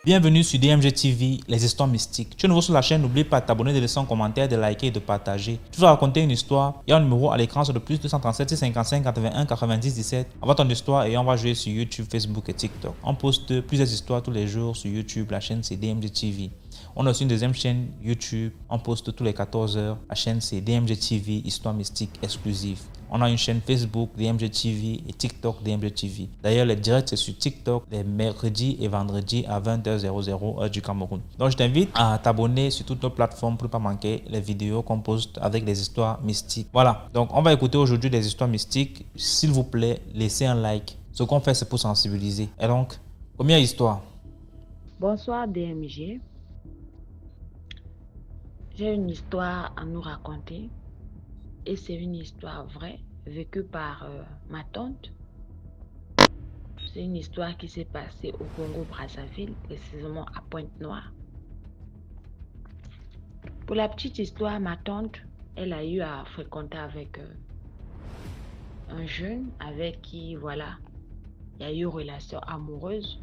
Bienvenue sur DMG TV, les histoires mystiques. Tu es nouveau sur la chaîne, n'oublie pas de t'abonner, de laisser un commentaire, de liker et de partager. Tu vas raconter une histoire et un numéro à l'écran sur le plus 237 655 81 90 17. Envoie ton histoire et on va jouer sur YouTube, Facebook et TikTok. On poste plusieurs histoires tous les jours sur YouTube, la chaîne c'est DMG TV. On a aussi une deuxième chaîne YouTube, on poste tous les 14 heures. La chaîne c'est DMG TV, histoire mystique exclusive. On a une chaîne Facebook DMG TV et TikTok DMG TV. D'ailleurs, les directs c'est sur TikTok les mercredis et vendredis à 20h00 heure du Cameroun. Donc, je t'invite à t'abonner sur toutes nos plateformes pour ne pas manquer les vidéos qu'on poste avec des histoires mystiques. Voilà, donc on va écouter aujourd'hui des histoires mystiques. S'il vous plaît, laissez un like. Ce qu'on fait, c'est pour sensibiliser. Et donc, première histoire. Bonsoir DMG. J'ai une histoire à nous raconter et c'est une histoire vraie vécue par ma tante. C'est une histoire qui s'est passée au Congo-Brazzaville, précisément à Pointe-Noire. Pour la petite histoire, ma tante, elle a eu à fréquenter avec un jeune avec qui, voilà, il y a eu une relation amoureuse.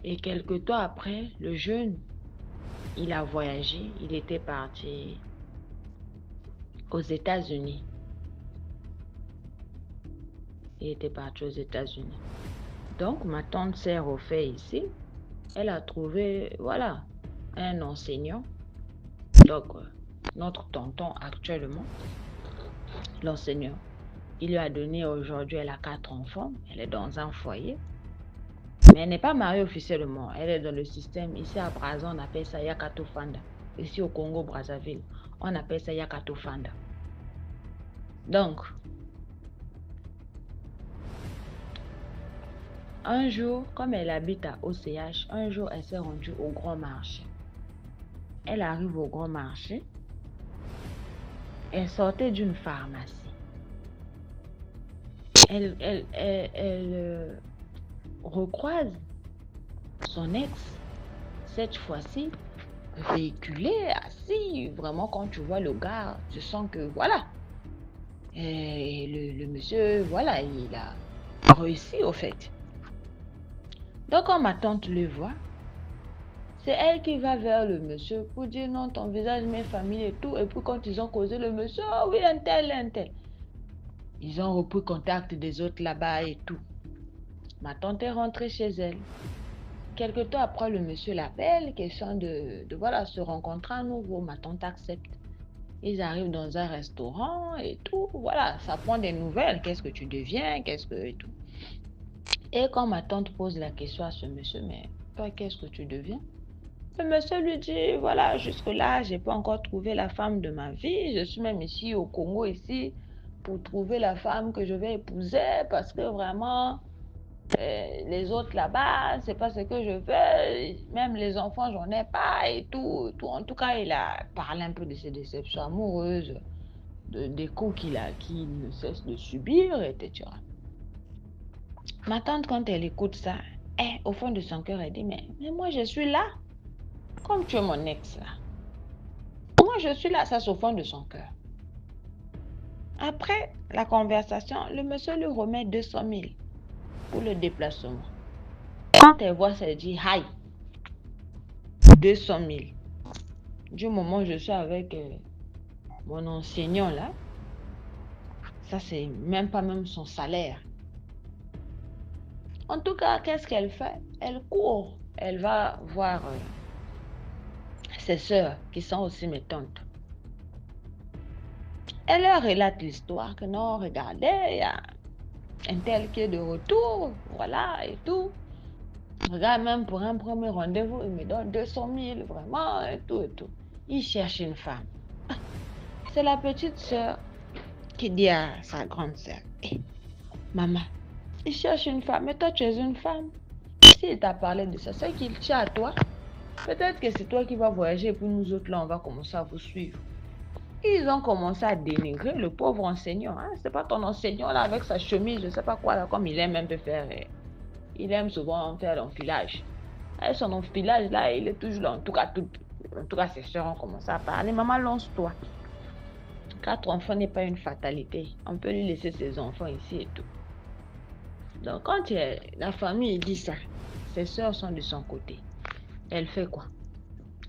Et quelque temps après, le jeune, il a voyagé, il était parti aux États-Unis. Il était parti aux États-Unis. Donc, ma tante s'est refait ici. Elle a trouvé, voilà, un enseignant. Donc, notre tonton actuellement, l'enseignant, il lui a donné aujourd'hui, elle a 4 enfants. Elle est dans un foyer. Mais elle n'est pas mariée officiellement. Elle est dans le système. Ici à Brazza, on appelle ça Yakato Fanda. Ici au Congo, Brazzaville, on appelle ça Yakato Fanda. Donc, un jour, comme elle habite à OCH, un jour, elle s'est rendue au grand marché. Elle arrive au grand marché. Elle sortait d'une pharmacie. Elle recroise son ex, cette fois-ci, véhiculé, assis. Vraiment, quand tu vois le gars, tu sens que, voilà. Et le monsieur, voilà, il a réussi au fait. Donc, quand ma tante le voit, c'est elle qui va vers le monsieur pour dire non, ton visage, mes familles et tout. Et puis quand ils ont causé le monsieur, oh oui, un tel, un tel. Ils ont repris contact des autres là-bas et tout. Ma tante est rentrée chez elle. Quelque temps après, le monsieur l'appelle, question de voilà, se rencontrer à nouveau. Ma tante accepte. Ils arrivent dans un restaurant et tout. Voilà, ça prend des nouvelles. Qu'est-ce que tu deviens? Qu'est-ce que et tout. Et quand ma tante pose la question à ce monsieur, mais toi, qu'est-ce que tu deviens? Le monsieur lui dit, voilà, jusque-là, je n'ai pas encore trouvé la femme de ma vie. Je suis même ici au Congo, ici, pour trouver la femme que je vais épouser, parce que vraiment, les autres là-bas, c'est pas ce que je veux. Même les enfants, j'en ai pas et tout, tout. En tout cas, il a parlé un peu de ses déceptions amoureuses, des coups qu'il ne cesse de subir, etc. Ma tante, quand elle écoute ça, au fond de son cœur, elle dit, mais moi, je suis là. Comme tu es mon ex là. Moi, je suis là, ça c'est au fond de son cœur. Après la conversation, le monsieur lui remet 200 000 pour le déplacement. Quand elle voit ça, elle dit, aïe, 200 000. Du moment où je suis avec mon enseignant là, ça c'est même pas même son salaire. En tout cas, qu'est-ce qu'elle fait? Elle court. Elle va voir ses sœurs qui sont aussi mes tantes. Elle leur relate l'histoire que non, regardez, il y a un tel qui est de retour, voilà, et tout. Regarde, même pour un premier rendez-vous, il me donne 200 000, vraiment, et tout, et tout. Il cherche une femme. C'est la petite sœur qui dit à sa grande sœur, maman, il cherche une femme, mais toi, tu es une femme. S'il t'a parlé de ça, c'est qu'il tient à toi. Peut-être que c'est toi qui vas voyager, et puis nous autres, là, on va commencer à vous suivre. Ils ont commencé à dénigrer le pauvre enseignant. Hein? C'est pas ton enseignant là avec sa chemise, je sais pas quoi là, comme il aime un peu faire. Il aime souvent faire l'enfilage. Et son enfilage là, il est toujours là. En tout cas, ses soeurs ont commencé à parler. Maman, lance-toi. 4 enfants n'est pas une fatalité. On peut lui laisser ses enfants ici et tout. Donc quand la famille dit ça, ses soeurs sont de son côté. Elle fait quoi?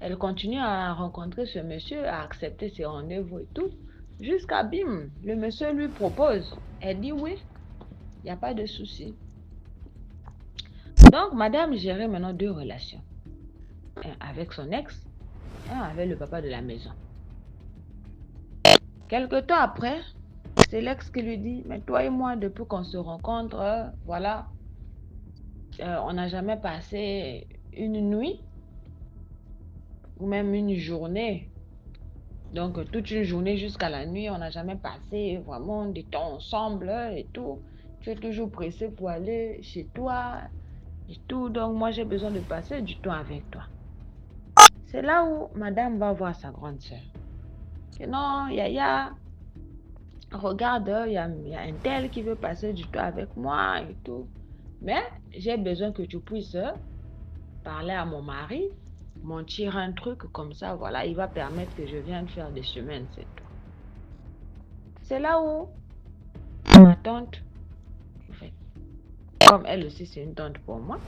Elle continue à rencontrer ce monsieur, à accepter ses rendez-vous et tout, jusqu'à bim, le monsieur lui propose. Elle dit oui, il n'y a pas de souci. Donc, madame gérait maintenant 2 relations. Un avec son ex, un avec le papa de la maison. Quelque temps après, c'est l'ex qui lui dit, mais toi et moi, depuis qu'on se rencontre, voilà, on n'a jamais passé une nuit ou même une journée. Donc, toute une journée jusqu'à la nuit, on n'a jamais passé vraiment du temps ensemble et tout. Tu es toujours pressé pour aller chez toi et tout. Donc, moi, j'ai besoin de passer du temps avec toi. C'est là où madame va voir sa grande sœur. Que non, Yaya, regarde, il y a un tel qui veut passer du temps avec moi et tout. Mais j'ai besoin que tu puisses parler à mon mari, mentir un truc comme ça, voilà, il va permettre que je vienne faire des semaines, c'est tout. C'est là où ma tante, en fait, comme elle aussi c'est une tante pour moi,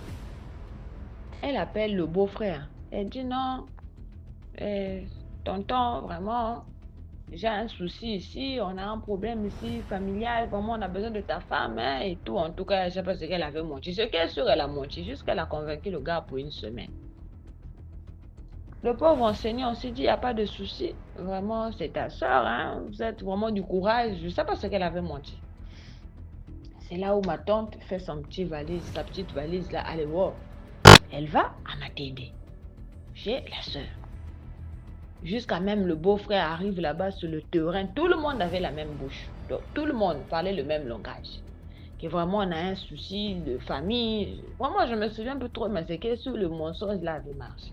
elle appelle le beau-frère. Elle dit non, tonton, vraiment, j'ai un souci ici, on a un problème ici, familial, vraiment, on a besoin de ta femme, hein, et tout. En tout cas, je ne sais pas ce qu'elle avait menti. Ce qu'elle est sûre, elle a menti, jusqu'elle a convaincu le gars pour une semaine. Le pauvre enseignant s'est dit, il n'y a pas de souci, vraiment, c'est ta soeur, hein, vous êtes vraiment du courage, je ne sais pas ce qu'elle avait menti. C'est là où ma tante fait son petit valise, sa petite valise là, allez voir. Elle va à Matende, chez la soeur. Jusqu'à même le beau-frère arrive là-bas sur le terrain. Tout le monde avait la même bouche. Donc, tout le monde parlait le même langage. Que vraiment, on a un souci de famille. Vraiment, je me souviens un peu trop, mais c'est que sur le mensonge là avait marché.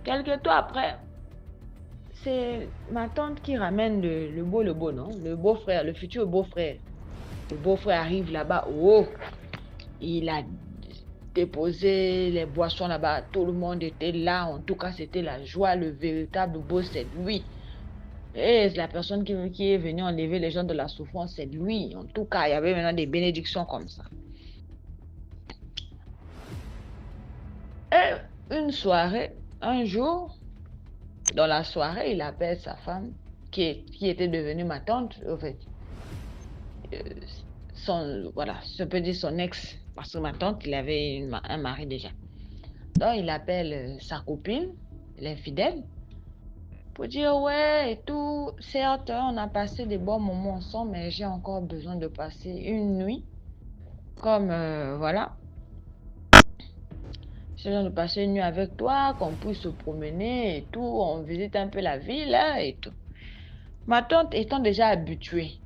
Quelques temps après, c'est ma tante qui ramène le beau, non? Le beau-frère, le futur beau-frère. Le beau-frère arrive là-bas. Oh, il a déposé les boissons là-bas. Tout le monde était là. En tout cas, c'était la joie. Le véritable beau, c'est lui. Et la personne qui est venue enlever les gens de la souffrance, c'est lui. En tout cas, il y avait maintenant des bénédictions comme ça. Et une soirée, un jour, dans la soirée, il appelle sa femme, qui était devenue ma tante, en fait. Voilà, je peux dire son ex, parce que ma tante, il avait un mari déjà. Donc, il appelle sa copine, l'infidèle, pour dire, ouais, et tout, certes, on a passé des bons moments ensemble, mais j'ai encore besoin de passer une nuit. Comme, voilà, j'ai besoin de passer une nuit avec toi, qu'on puisse se promener et tout, on visite un peu la ville hein, et tout. Ma tante étant déjà habituée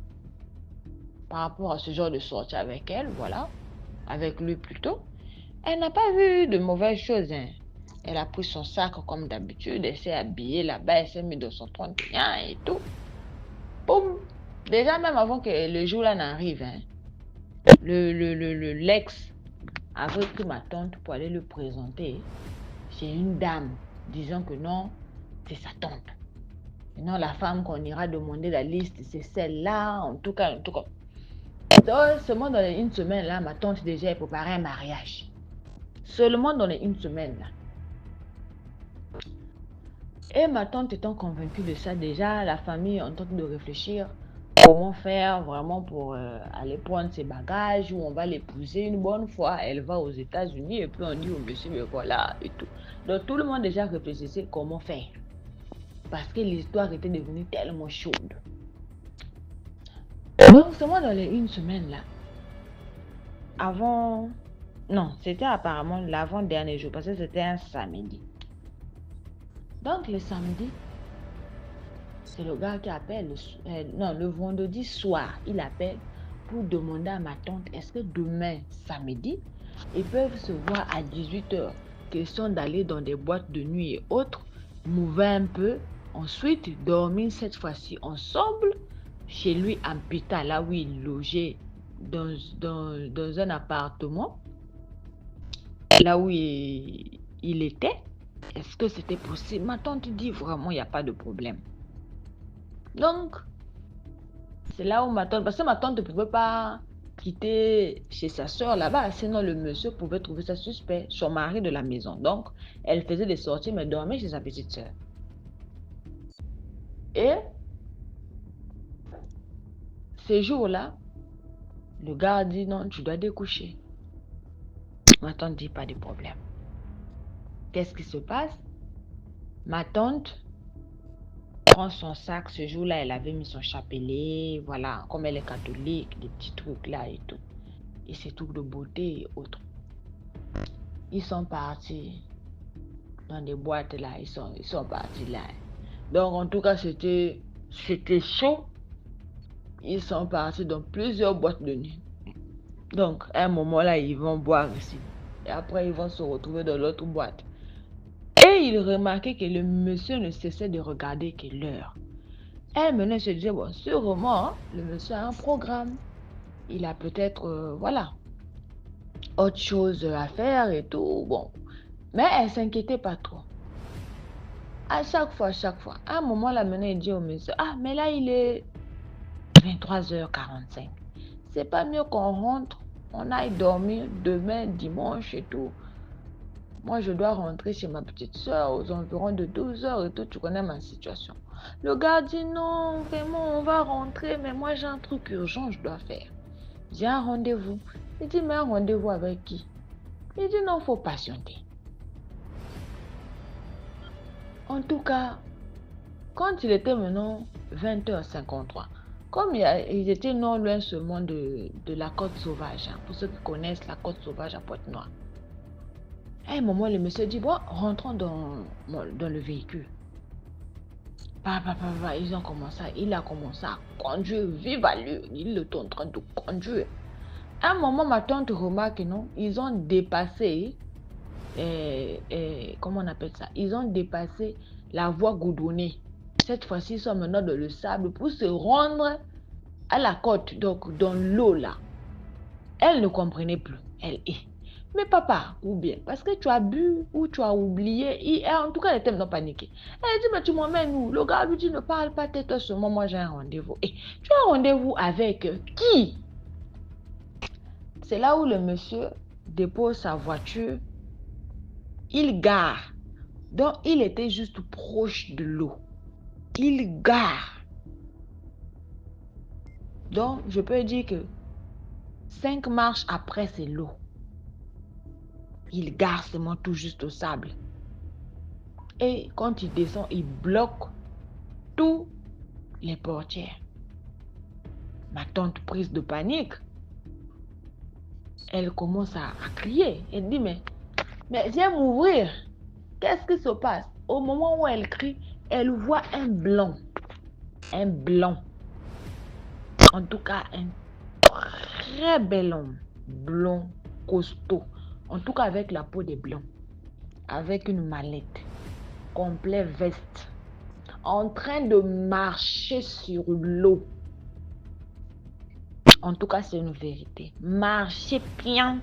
par rapport à ce genre de sortie avec elle, voilà, avec lui plutôt, elle n'a pas vu de mauvaises choses. Hein. Elle a pris son sac comme d'habitude, elle s'est habillée là-bas, elle s'est mise dans son 31 et tout. Boum! Déjà, même avant que le jour-là n'arrive, hein, l'ex avait pris ma tante pour aller le présenter chez une dame, disant que non, c'est sa tante. Et non, la femme qu'on ira demander la liste, c'est celle-là, en tout cas. Donc, seulement dans une semaine, là, ma tante déjà préparé un mariage. Seulement dans une semaine, là. Et ma tante étant convaincue de ça, déjà, la famille est en train de réfléchir comment faire vraiment pour aller prendre ses bagages, où on va l'épouser une bonne fois. Elle va aux États-Unis et puis on dit au monsieur, mais voilà, et tout. Donc tout le monde déjà réfléchissait comment faire. Parce que l'histoire était devenue tellement chaude. Donc seulement dans les une semaine là, avant... Non, c'était apparemment l'avant-dernier jour, parce que c'était un samedi. Donc le samedi, c'est le gars qui appelle, le vendredi soir, il appelle pour demander à ma tante, est-ce que demain, samedi, ils peuvent se voir à 18h, question d'aller dans des boîtes de nuit et autres, mouver un peu, ensuite dormir cette fois-ci ensemble, chez lui à Pita, là où il logeait, dans un appartement, là où il était. Est-ce que c'était possible? Ma tante dit vraiment, il n'y a pas de problème. Donc, c'est là où ma tante, parce que ma tante ne pouvait pas quitter chez sa soeur là-bas, sinon le monsieur pouvait trouver ça suspect, son mari de la maison. Donc, elle faisait des sorties, mais dormait chez sa petite soeur. Et ces jours-là, le gars dit non, tu dois découcher. Ma tante dit pas de problème. Qu'est-ce qui se passe? Ma tante prend son sac. Ce jour-là, elle avait mis son chapelet, voilà, comme elle est catholique, des petits trucs là et tout. Et ses trucs de beauté et autres. Ils sont partis dans des boîtes là, ils sont partis là. Donc en tout cas, c'était chaud. Ils sont partis dans plusieurs boîtes de nuit. Donc à un moment là, ils vont boire ici. Et après, ils vont se retrouver dans l'autre boîte. Et ils remarquaient que le monsieur ne cessait de regarder que l'heure. Elle maintenant se disait, bon, sûrement, le monsieur a un programme. Il a peut-être, voilà, autre chose à faire et tout. Bon. Mais elle ne s'inquiétait pas trop. À chaque fois. À un moment, là, maintenant, il dit au monsieur, ah, mais là, il est 23h45. C'est pas mieux qu'on rentre, on aille dormir demain, dimanche et tout. Moi, je dois rentrer chez ma petite soeur aux environs de 12h et tout. Tu connais ma situation. Le gars dit non, vraiment, on va rentrer, mais moi, j'ai un truc urgent, je dois faire. J'ai un rendez-vous. Il dit, mais un rendez-vous avec qui? Il dit, non, il faut patienter. En tout cas, quand il était maintenant 20h53, comme ils étaient non loin seulement de la côte sauvage, hein, pour ceux qui connaissent la côte sauvage à Pointe-Noire, à un moment, le monsieur dit, bon, rentrons dans le véhicule. Il a commencé à conduire, vive allure. Il est en train de conduire. À un moment, ma tante remarque, non, ils ont dépassé, comment on appelle ça? Ils ont dépassé la voie goudronnée. Cette fois-ci, ils sont maintenant dans le sable pour se rendre à la côte, donc dans l'eau là. Elle ne comprenait plus. Elle est. Mais papa, ou bien, parce que tu as bu ou tu as oublié, en tout cas, elle était maintenant paniquée. Elle dit, mais tu m'emmènes où? Le gars lui dit, ne parle pas, tais-toi seulement, moi j'ai un rendez-vous. Et tu as un rendez-vous avec qui? C'est là où le monsieur dépose sa voiture, il gare. Donc, il était juste proche de l'eau. Il gare. Donc, je peux dire que 5 marches après, c'est l'eau. Il gare seulement tout juste au sable. Et quand il descend, il bloque tous les portières. Ma tante, prise de panique, elle commence à crier. Elle dit, mais viens m'ouvrir. Qu'est-ce qui se passe? Au moment où elle crie, elle voit un blanc. Un blanc. En tout cas, un très bel homme. Blond, costaud. En tout cas, avec la peau des blancs. Avec une mallette. Complet veste. En train de marcher sur l'eau. En tout cas, c'est une vérité. Marcher bien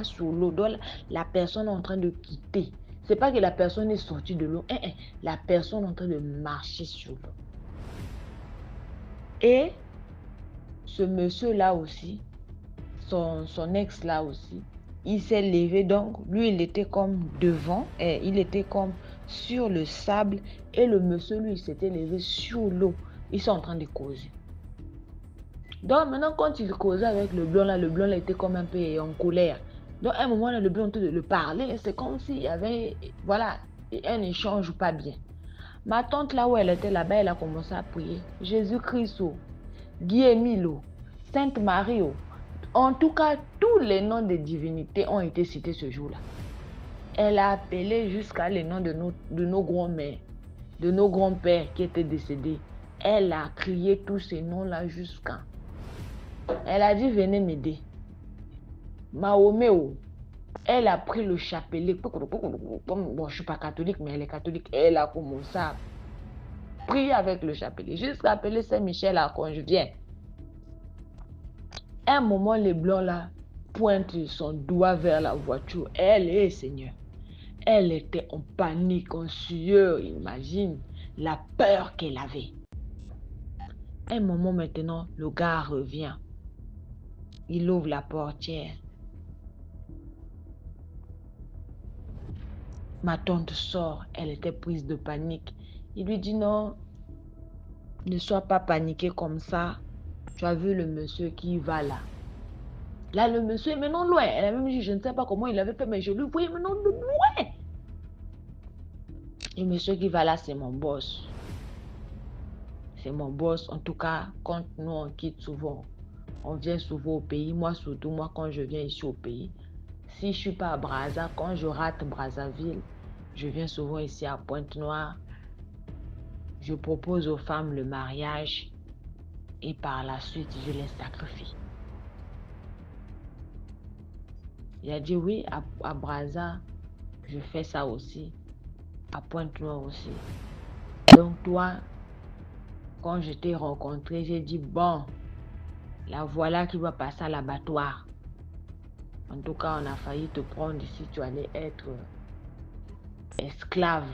sur l'eau. Donc, la personne est en train de quitter. C'est pas que la personne est sortie de l'eau. La personne est en train de marcher sur l'eau. Et ce monsieur-là aussi, son ex-là aussi, il s'est levé. Donc, lui, il était comme devant. Et il était comme sur le sable. Et le monsieur, lui, il s'était levé sur l'eau. Ils sont en train de causer. Donc maintenant, quand il causait avec le blanc là était comme un peu en colère. Donc à un moment là, le blanc de le parler, c'est comme s'il y avait, voilà, un échange pas bien. Ma tante là où elle était là-bas, elle a commencé à prier. Jésus-Christ, Guy-Émile, Sainte Marie. En tout cas, tous les noms des divinités ont été cités ce jour-là. Elle a appelé jusqu'à les noms de nos grands-mères, de nos grands-pères qui étaient décédés. Elle a crié tous ces noms-là jusqu'à... Elle a dit, venez m'aider. Mahoméo, elle a pris le chapelet. Bon, je ne suis pas catholique, mais elle est catholique. Elle a commencé à prier avec le chapelet. Jusqu'à appeler Saint-Michel Archange. Viens. À un moment, les blancs là pointent son doigt vers la voiture. Elle est Seigneur. Elle était en panique, en sueur. Imagine la peur qu'elle avait. À un moment maintenant, le gars revient. Il ouvre la portière. Ma tante sort, elle était prise de panique. Il lui dit non, ne sois pas paniqué comme ça. Tu as vu le monsieur qui va là. Là, le monsieur est maintenant loin. Elle a même dit, je ne sais pas comment il avait fait, mais je le voyais maintenant de loin. Le monsieur qui va là, c'est mon boss. C'est mon boss. En tout cas, quand nous, on quitte souvent, on vient souvent au pays. Moi, surtout, moi, quand je viens ici au pays, si je ne suis pas à Brazza, quand je rate Brazzaville, je viens souvent ici à Pointe-Noire. Je propose aux femmes le mariage et par la suite, je les sacrifie. Il a dit oui, à Brazza, je fais ça aussi. À Pointe-Noire aussi. Donc toi, quand je t'ai rencontré, j'ai dit, bon, la voilà qui va passer à l'abattoir. En tout cas, on a failli te prendre ici, tu allais être esclave.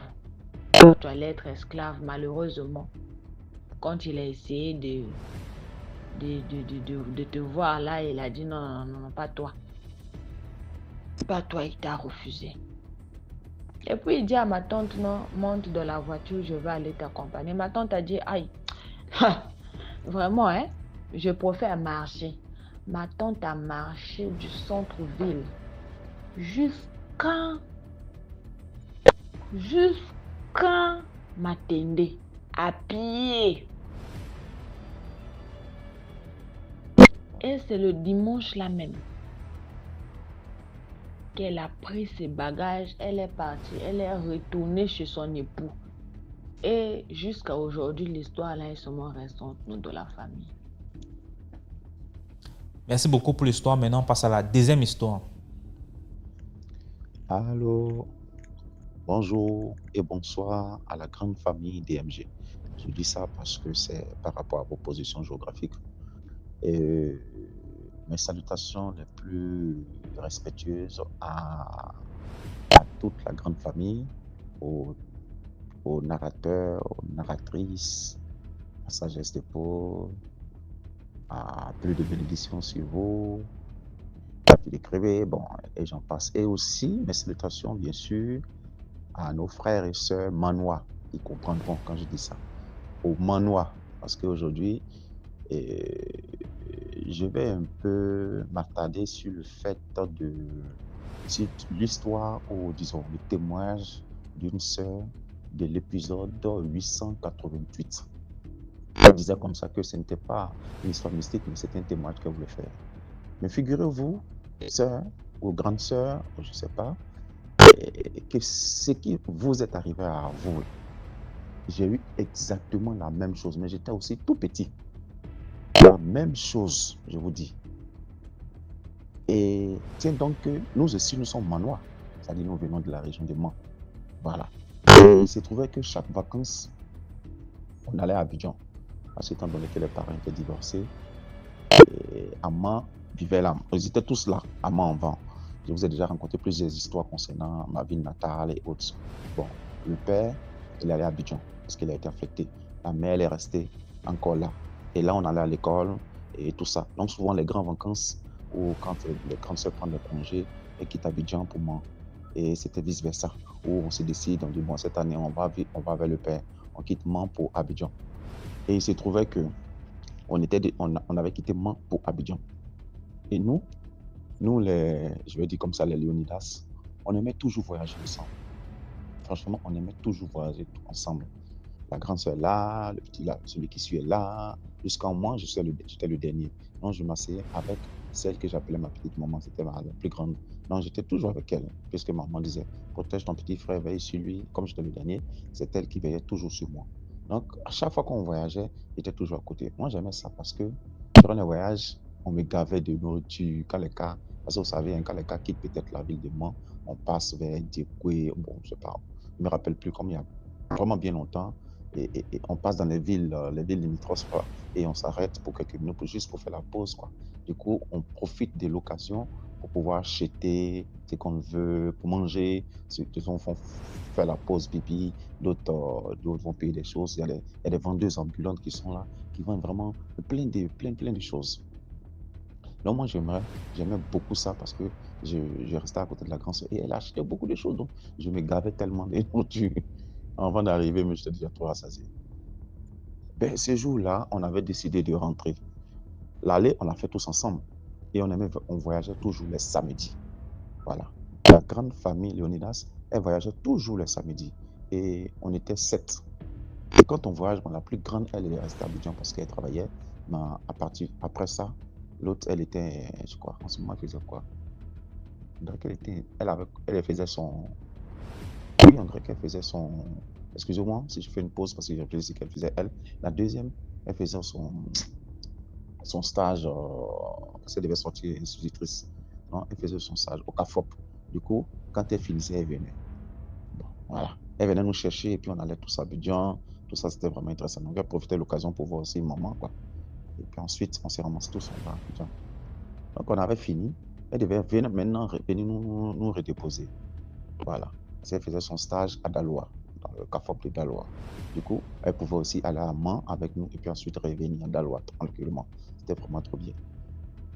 Tu allais être esclave, malheureusement. Quand il a essayé de te voir là, il a dit non, non, non, non, pas toi. Pas toi, il t'a refusé. Et puis il dit à ma tante, non, monte dans la voiture, je vais aller t'accompagner. Ma tante a dit, aïe, vraiment, hein, je préfère marcher. Ma tante a marché du centre-ville jusqu'à Matende, à pied. Et c'est le dimanche là même qu'elle a pris ses bagages, elle est partie, elle est retournée chez son époux. Et jusqu'à aujourd'hui, l'histoire là est seulement restante, nous, de la famille. Merci beaucoup pour l'histoire. Maintenant, on passe à la deuxième histoire. Allô, bonjour et bonsoir à la grande famille DMG. Je dis ça parce que c'est par rapport à vos positions géographiques. Et mes salutations les plus respectueuses à toute la grande famille, aux, aux narrateurs, aux narratrices, à Sagesse d'épaule, à plus de bénédictions sur vous, à Philippe Crévé, bon, et j'en passe. Et aussi mes salutations, bien sûr, à nos frères et sœurs manois. Ils comprendront quand je dis ça. Aux manois. Parce qu'aujourd'hui, je vais un peu m'attarder sur le fait de sur l'histoire ou disons le témoignage d'une sœur de l'épisode 888. Elle disait comme ça que ce n'était pas une histoire mystique, mais c'était un témoignage qu'elle voulait faire. Mais figurez-vous, sœur ou grande sœur, je ne sais pas, que ce qui vous est arrivé à avouer, j'ai eu exactement la même chose, mais j'étais aussi tout petit. La même chose, je vous dis. Et tiens donc que nous aussi, nous sommes manois, c'est-à-dire nous venons de la région de Mans. Voilà. Et il s'est trouvé que chaque vacances, on allait à Abidjan. Parce que étant donné que les parents étaient divorcés, et à Mans vivaient là. Ils étaient tous là, à Mans en vent. Je vous ai déjà rencontré plusieurs histoires concernant ma ville natale et autres. Bon, le père, il allait à Abidjan parce qu'il a été affecté. La mère, elle est restée encore là. Et là, on allait à l'école et tout ça. Donc, souvent, les grandes vacances, ou quand les grandes sœurs prennent des congés et quittent Abidjan pour Mans. Et c'était vice-versa, où on se décide, on dit, bon, cette année, on va vers le père. On quitte Mans pour Abidjan. Et il se trouvait que on avait quitté Mans pour Abidjan. Et nous, je vais dire comme ça, les Léonidas, on aimait toujours voyager ensemble. Franchement, on aimait toujours voyager ensemble. La grande soeur est là, le petit là, celui qui suit est là. Jusqu'à moi, j'étais le dernier. Donc, je m'asseyais avec celle que j'appelais ma petite maman, c'était la plus grande. Donc, j'étais toujours avec elle, puisque maman disait, protège ton petit frère, veille sur lui. Comme j'étais le dernier, c'est elle qui veillait toujours sur moi. Donc, à chaque fois qu'on voyageait, j'étais toujours à côté. Moi, j'aimais ça parce que durant les voyages, on me gavait de nourriture. Parce que vous savez, quand les cas quittent peut-être la ville de Mans, on passe vers Diekoué, bon, je sais pas, je ne me rappelle plus, comme il y a vraiment bien longtemps, et on passe dans les villes limitrophes, et on s'arrête pour quelques minutes, juste pour faire la pause, quoi. Du coup, on profite de l'occasion pour pouvoir acheter ce qu'on veut, pour manger. Ceux qui vont faire la pause pipi, d'autres vont payer des choses. Il y a des vendeuses ambulantes qui sont là, qui vendent vraiment plein de choses. Donc moi, j'aimais beaucoup ça parce que je restais à côté de la grande sœur et elle achetait beaucoup de choses. Donc, je me gavais tellement de nourriture. Avant d'arriver, mais j'étais déjà trop rassasié. Ben, ce jour-là, on avait décidé de rentrer. L'aller, on l'a fait tous ensemble. Et on voyageait toujours les samedis. Voilà. La grande famille Léonidas, elle voyageait toujours les samedis. Et on était 7. Et quand on voyage, bon, la plus grande, elle est restée à Abidjan parce qu'elle travaillait. Mais après ça, l'autre, elle était, je crois, en ce moment, elle faisait quoi? On dirait elle faisait son. Oui, on dirait qu'elle faisait son. Excusez-moi si je fais une pause parce que j'ai réfléchi qu'elle faisait elle. La deuxième, elle faisait son stage, parce qu'elle devait sortir institutrice. Non, elle faisait son stage au CAFOP. Du coup, quand elle finissait, elle venait. Bon, voilà. Elle venait nous chercher et puis on allait tous à Abidjan. Tout ça, c'était vraiment intéressant. Donc, elle profitait de l'occasion pour voir aussi maman, quoi. Et puis ensuite, on s'est ramassés tous en bas à Abidjan. Donc, on avait fini. Elle devait venir maintenant venir nous redéposer. Voilà. Parce qu'elle faisait son stage à Daloa, dans le CAFOP de Daloa. Du coup, elle pouvait aussi aller à Mans avec nous et puis ensuite revenir à Daloa tranquillement. C'était vraiment trop bien.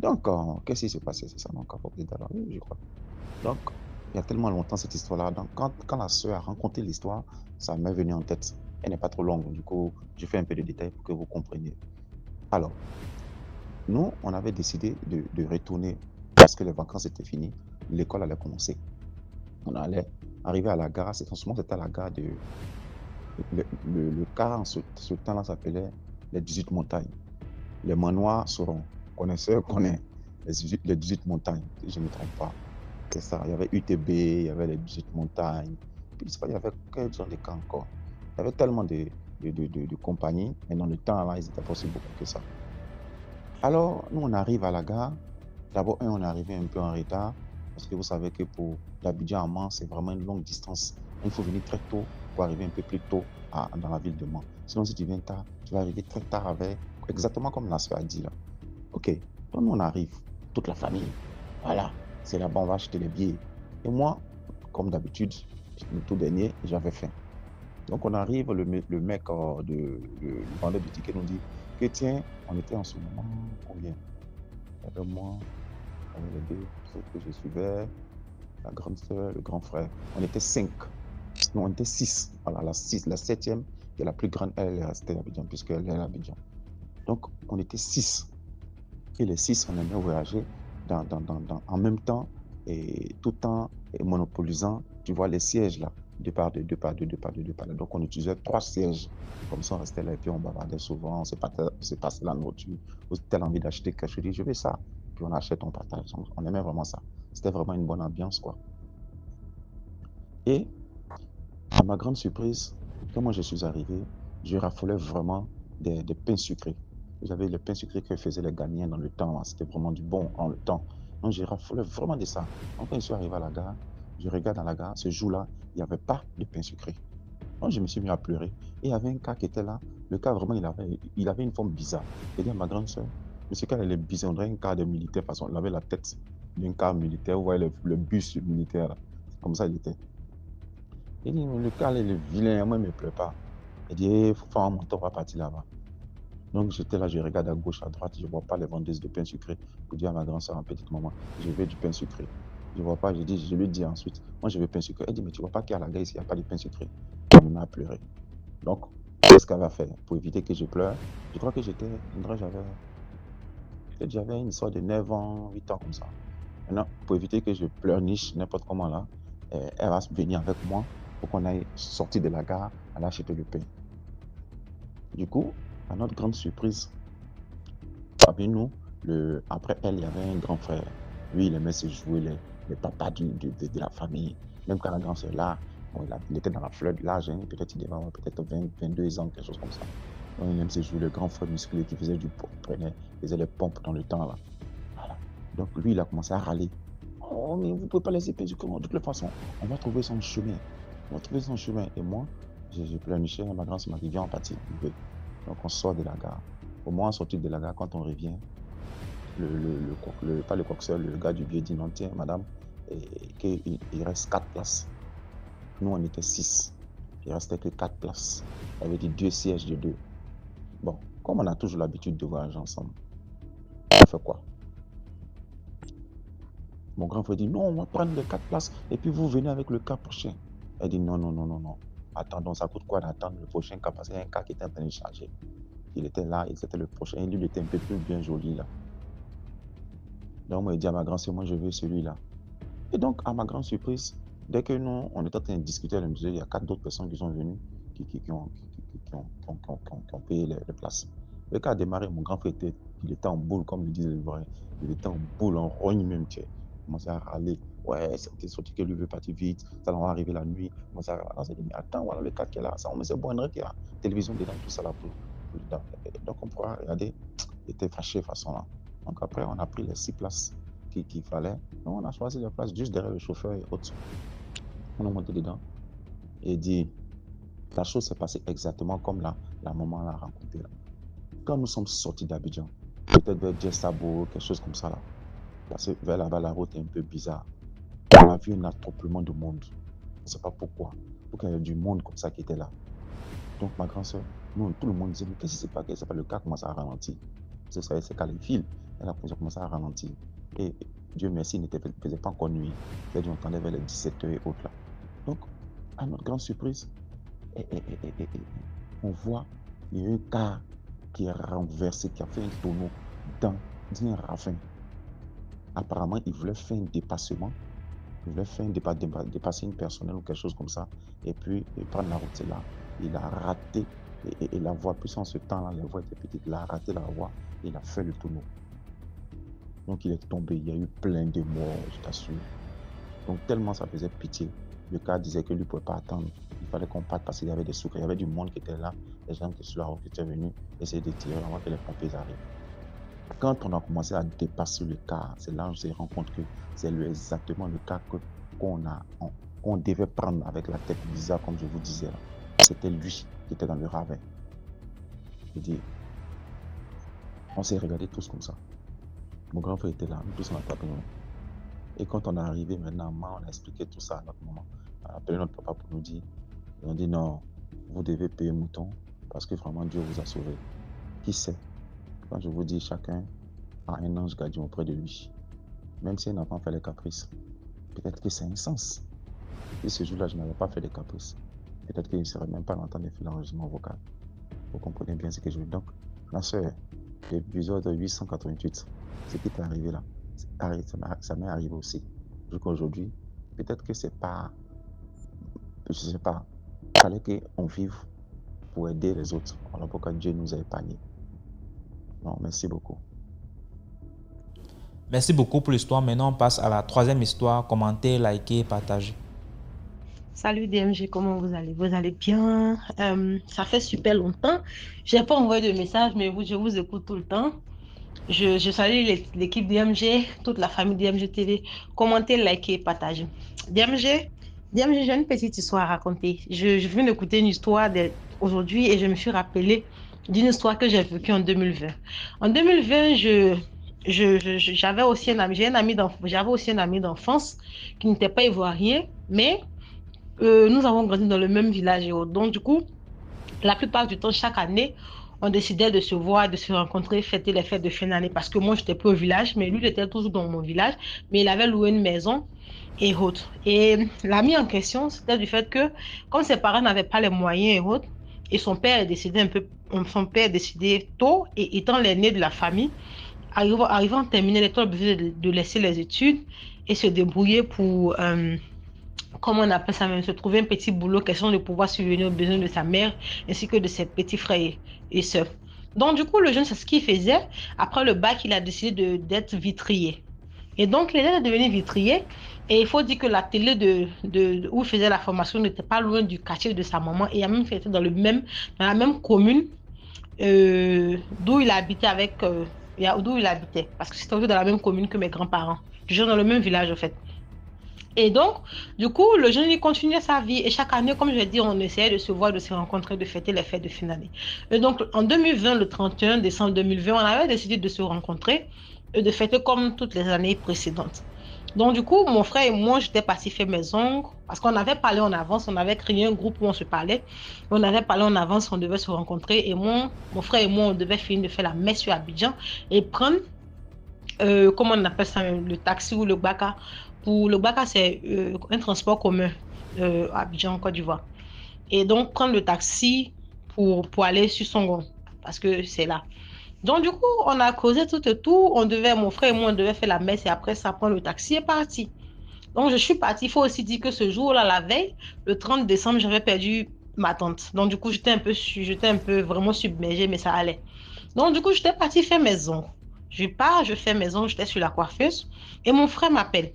Donc, qu'est-ce qui s'est passé? C'est ça, non, CAFOP de Daloa? Oui, je crois. Donc, il y a tellement longtemps cette histoire-là. Donc, quand la sœur a rencontré l'histoire, ça m'est venu en tête. Elle n'est pas trop longue, du coup, je fais un peu de détails pour que vous compreniez. Alors, nous, on avait décidé de retourner parce que les vacances étaient finies. L'école allait commencer. On allait arriver à la gare. En ce moment, c'était à la gare de. Le car en ce temps-là s'appelait les 18 montagnes. Les manoirs seront. Connaisseurs connaissent les 18 montagnes, si je ne me trompe pas. C'est ça. Il y avait UTB, il y avait les 18 montagnes. Puis, je sais pas, il y avait quel genre de camps encore. Il y avait tellement de compagnies, mais dans le temps-là, ils n'étaient pas aussi beaucoup que ça. Alors, nous, on arrive à la gare. D'abord, on est arrivé un peu en retard, parce que vous savez que pour d'Abidjan à Mans, c'est vraiment une longue distance. Il faut venir très tôt pour arriver un peu plus tôt dans la ville de Mans. Sinon, si tu viens tard, tu vas arriver très tard avec, exactement comme la soeur a dit là. Ok, donc nous, on arrive, toute la famille. Voilà, c'est là-bas, on va acheter les billets. Et moi, comme d'habitude, le tout dernier, j'avais faim. Donc, on arrive, le mec, le vendeur du ticket nous dit que tiens, on était en ce moment, combien? Il y avait moi, il y avait les deux autres que je suivais, la grande sœur, le grand frère. On était 5. Non, on était 6. Voilà, la septième, qui est la plus grande, elle est restée à Abidjan, puisqu'elle est à Abidjan. Donc, on était 6. Et les 6, on aimait voyager en même temps, et tout en monopolisant, tu vois, les sièges là, deux par deux. Donc, on utilisait 3 sièges. Comme ça, on restait là et puis on bavardait souvent, on s'est passé la nourriture. Ou si tu as envie d'acheter quelque chose, je dis, je veux ça. Puis on achète, on partage. On aimait vraiment ça. C'était vraiment une bonne ambiance, quoi. Et à ma grande surprise, quand moi je suis arrivé, je raffolais vraiment des pains sucrés. Vous savez, les pains sucrés que faisaient les Ghanéens dans le temps, c'était vraiment du bon en le temps. Donc je raffolais vraiment de ça. Donc quand je suis arrivé à la gare, je regarde dans la gare, ce jour-là, il n'y avait pas de pain sucré. Donc je me suis mis à pleurer. Et il y avait un cas qui était là. Le cas vraiment, il avait une forme bizarre. J'ai dit à ma grande soeur, mais ce cas, il est bizarre. On dirait un cas de militaire, parce qu'il avait la tête d'un cas militaire. Vous voyez le bus militaire là. Comme ça, il était. Il dit, le cas, il est vilain, moi, il ne me plaît pas. Il dit, il faut faire un montant, on va partir là-bas. Donc j'étais là, je regarde à gauche, à droite, je ne vois pas les vendeuses de pain sucré. Je dis à ma grande soeur, en petite maman, je veux du pain sucré. Je ne vois pas, je lui dis ensuite, moi je veux pain sucré. Elle dit, mais tu ne vois pas qu'il y a la gare ici, il n'y a pas de pain sucré. Elle me met à pleurer. Donc, qu'est-ce qu'elle va faire pour éviter que je pleure? Je crois que j'avais une histoire de 9 ans, 8 ans comme ça. Maintenant, pour éviter que je pleurniche n'importe comment là, elle va venir avec moi pour qu'on aille sortir de la gare, aller acheter le pain. Du coup, à notre grande surprise, parmi nous, après elle, il y avait un grand frère. Lui, il aimait se jouer les papas de la famille. Même quand la grande sœur là, bon, il était dans la fleur de l'âge, hein, peut-être il devait avoir peut-être 20, 22 ans, quelque chose comme ça. Donc, il aimait se jouer le grand frère musclé qui faisait faisait les pompes dans le temps là. Voilà. Donc lui, il a commencé à râler. Oh, mais vous ne pouvez pas laisser payer comment? De toute façon, on va trouver son chemin. On va trouver son chemin. Et moi, j'ai pleurniché, ma grande sœur m'a dit, viens, on partit. Donc on sort de la gare. Au moins, sortir de la gare, quand on revient, pas le coxeur, le gars du billet dit, non, tiens, madame, qu'il reste 4 places. Nous, on était 6. Il restait que 4 places. Ça veut dire 2 sièges de 2. Bon, comme on a toujours l'habitude de voyager ensemble, on fait quoi? Mon grand frère dit, non, on va prendre les 4 places et puis vous venez avec le cas prochain. Elle dit, non, non, non, non, non. Attendons, ça coûte quoi d'attendre le prochain cas parce qu'il y a un cas qui était en train de changer. Il était là et c'était le prochain. Et lui, il était un peu plus bien joli là. Donc, moi, il dit à ma grande sœur, moi, je veux celui-là. Et donc, à ma grande surprise, dès que nous, on était en train de discuter à la musée, il y a 4 d'autres personnes qui sont venues, qui ont payé les places. Le cas a démarré, mon grand frère il était en boule, comme le disent les Ivoiriens. Il était en boule, en rogne même, tu sais. Il commençait à râler. Ouais, c'était sorti que lui veut partir vite, ça va arriver la nuit. Il commençait à râler. On s'est dit, mais attends, voilà le cas qui est là. Ça, on me dit, bon, qu'il y a la télévision dedans, tout ça là pour donc on pourra regarder. Il était fâché de façon là. Donc après, on a pris les 6 places qu'il fallait. Donc on a choisi les places juste derrière le chauffeur et autres. On est monté dedans et dit, la chose s'est passée exactement comme la maman l'a raconté là. Quand nous sommes sortis d'Abidjan, peut-être vers Djessabo, quelque chose comme ça là, parce que vers là-bas, la route est un peu bizarre. On a vu un attroupement de monde. Je ne sais pas pourquoi. Pourquoi il y a du monde comme ça qui était là. Donc ma grande soeur, nous, tout le monde disait, mais qu'est-ce qui s'est passé? C'est pas le cas commence à ralentir. Vous savez, c'est quand les fils, elle a commencé à ralentir. Et Dieu merci, il ne faisait pas encore nuit. C'est-à-dire, on entendait vers les 17h et autres là. Donc, à notre grande surprise, on voit, il y a un car qui est renversé, qui a fait un tonneau dans un ravin. Apparemment, il voulait faire un dépassement. Il voulait faire dépasser une personne ou quelque chose comme ça. Et puis, il prend la route là. Il a raté. Et la voie, puis en ce temps-là, les voies étaient petites. Il a raté la voie. Il a fait le tonneau. Donc, il est tombé. Il y a eu plein de morts, je t'assure. Donc, tellement ça faisait pitié. Le cas disait que lui ne pouvait pas attendre. Il fallait qu'on parte parce qu'il y avait des soucis. Il y avait du monde qui était là. Les gens qui étaient venus essayer de tirer avant que les pompiers arrivent. Quand on a commencé à dépasser le cas, c'est là où on s'est rendu compte que c'est exactement le cas qu'on devait prendre avec la tête bizarre, comme je vous disais. C'était lui qui était dans le ravin. Je dis, on s'est regardé tous comme ça. Mon grand frère était là, nous tous on a tapé. Et quand on est arrivé maintenant, on a expliqué tout ça à notre maman. On a appelé notre papa pour nous dire, ils ont dit non, vous devez payer mouton parce que vraiment Dieu vous a sauvé. Qui sait? Quand je vous dis, chacun a un ange gardien auprès de lui. Même si un enfant fait des caprices, peut-être que c'est un sens. Et ce jour-là, je n'avais pas fait des caprices. Peut-être qu'il ne serait même pas l'entendre faire l'enregistrement vocal. Vous comprenez bien ce que je veux dire. Donc, ma soeur, l'épisode 888, ce qui t'est arrivé là, ça m'est arrivé aussi. Jusqu'aujourd'hui, peut-être que c'est pas, je sais pas, il fallait qu'on vive pour aider les autres. Voilà pourquoi Dieu nous a épargnés. Non, merci beaucoup. Merci beaucoup pour l'histoire. Maintenant, on passe à la troisième histoire. Commentez, likez, partagez. Salut DMG, comment vous allez? Vous allez bien? Ça fait super longtemps. Je n'ai pas envoyé de message, mais je vous écoute tout le temps. Je salue l'équipe DMG, toute la famille DMG TV. Commentez, likez, partagez. DMG, j'ai une petite histoire à raconter. Je viens d'écouter une histoire aujourd'hui et je me suis rappelé d'une histoire que j'ai vécue en 2020. En 2020, j'avais aussi un ami d'enfance qui n'était pas ivoirien, mais nous avons grandi dans le même village. Donc, du coup, la plupart du temps, chaque année, on décidait de se voir, de se rencontrer, fêter les fêtes de fin d'année. Parce que moi, je n'étais plus au village, mais lui, il était toujours dans mon village. Mais il avait loué une maison et autres. Et l'ami en question, c'était du fait que, comme ses parents n'avaient pas les moyens et autres, et son père est décédé tôt, et étant l'aîné de la famille, arrivant à terminer l'école, de laisser les études et se débrouiller pour... comment on appelle ça même, se trouver un petit boulot, question de pouvoir subvenir aux besoins de sa mère ainsi que de ses petits frères et sœurs. Donc, du coup, le jeune, c'est ce qu'il faisait. Après le bac, il a décidé d'être vitrier. Et donc, il est devenu vitrier. Et il faut dire que la télé où il faisait la formation n'était pas loin du quartier de sa maman. Et il a même fait dans la même commune d'où il habitait d'où il habitait. Parce que c'était dans la même commune que mes grands-parents. Toujours dans le même village, en fait. Et donc, du coup, le jeune, il continuait sa vie. Et chaque année, comme je l'ai dit, on essayait de se voir, de se rencontrer, de fêter les fêtes de fin d'année. Et donc, en 2020, le 31 décembre 2020, on avait décidé de se rencontrer et de fêter comme toutes les années précédentes. Donc, du coup, mon frère et moi, j'étais parti faire mes ongles parce qu'on avait parlé en avance. On avait créé un groupe où on se parlait. On avait parlé en avance, on devait se rencontrer. Et mon frère et moi, on devait finir de faire la messe sur Abidjan et prendre comment on appelle ça, le taxi ou le gbaka. Pour le gbaka, c'est un transport commun à Abidjan, en Côte d'Ivoire. Et donc, prendre le taxi pour aller sur Songon, parce que c'est là. Donc, du coup, on a causé tout et tout. Mon frère et moi, on devait faire la messe et après ça, prendre le taxi et parti. Donc, je suis partie. Il faut aussi dire que ce jour-là, la veille, le 30 décembre, j'avais perdu ma tante. Donc, du coup, j'étais un peu vraiment submergée, mais ça allait. Donc, du coup, j'étais partie faire mes ongles. Je pars, je fais mes ongles, j'étais sur la coiffeuse et mon frère m'appelle.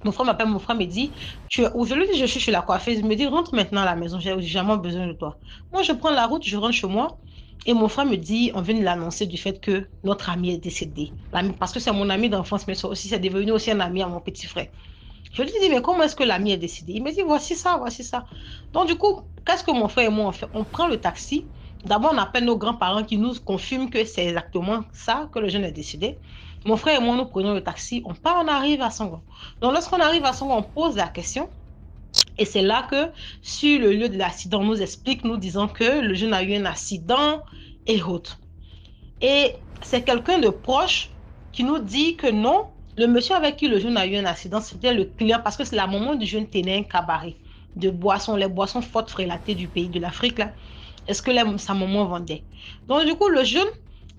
Mon frère me dit, je lui dis, je suis chez la coiffeuse. Il me dit, rentre maintenant à la maison, j'ai jamais besoin de toi. Moi, je prends la route, je rentre chez moi. Et mon frère me dit, on vient de l'annoncer du fait que notre ami est décédé. Parce que c'est mon ami d'enfance, mais aussi, c'est devenu aussi un ami à mon petit frère. Je lui dis, mais comment est-ce que l'ami est décédé? Il me dit, voici ça, voici ça. Donc, du coup, qu'est-ce que mon frère et moi on fait? On prend le taxi. D'abord, on appelle nos grands-parents qui nous confirment que c'est exactement ça, que le jeune est décédé. Mon frère et moi, nous prenons le taxi. On part, on arrive à Songon. Donc, lorsqu'on arrive à Songon, on pose la question. Et c'est là que, sur le lieu de l'accident, on nous explique, nous disant que le jeune a eu un accident et autres. Et c'est quelqu'un de proche qui nous dit que non, le monsieur avec qui le jeune a eu un accident, c'était le client, parce que c'est la maman du jeune tenait un cabaret de boissons, les boissons fortes frélatées du pays de l'Afrique, là. Est-ce que sa maman vendait? Donc, du coup, le jeune,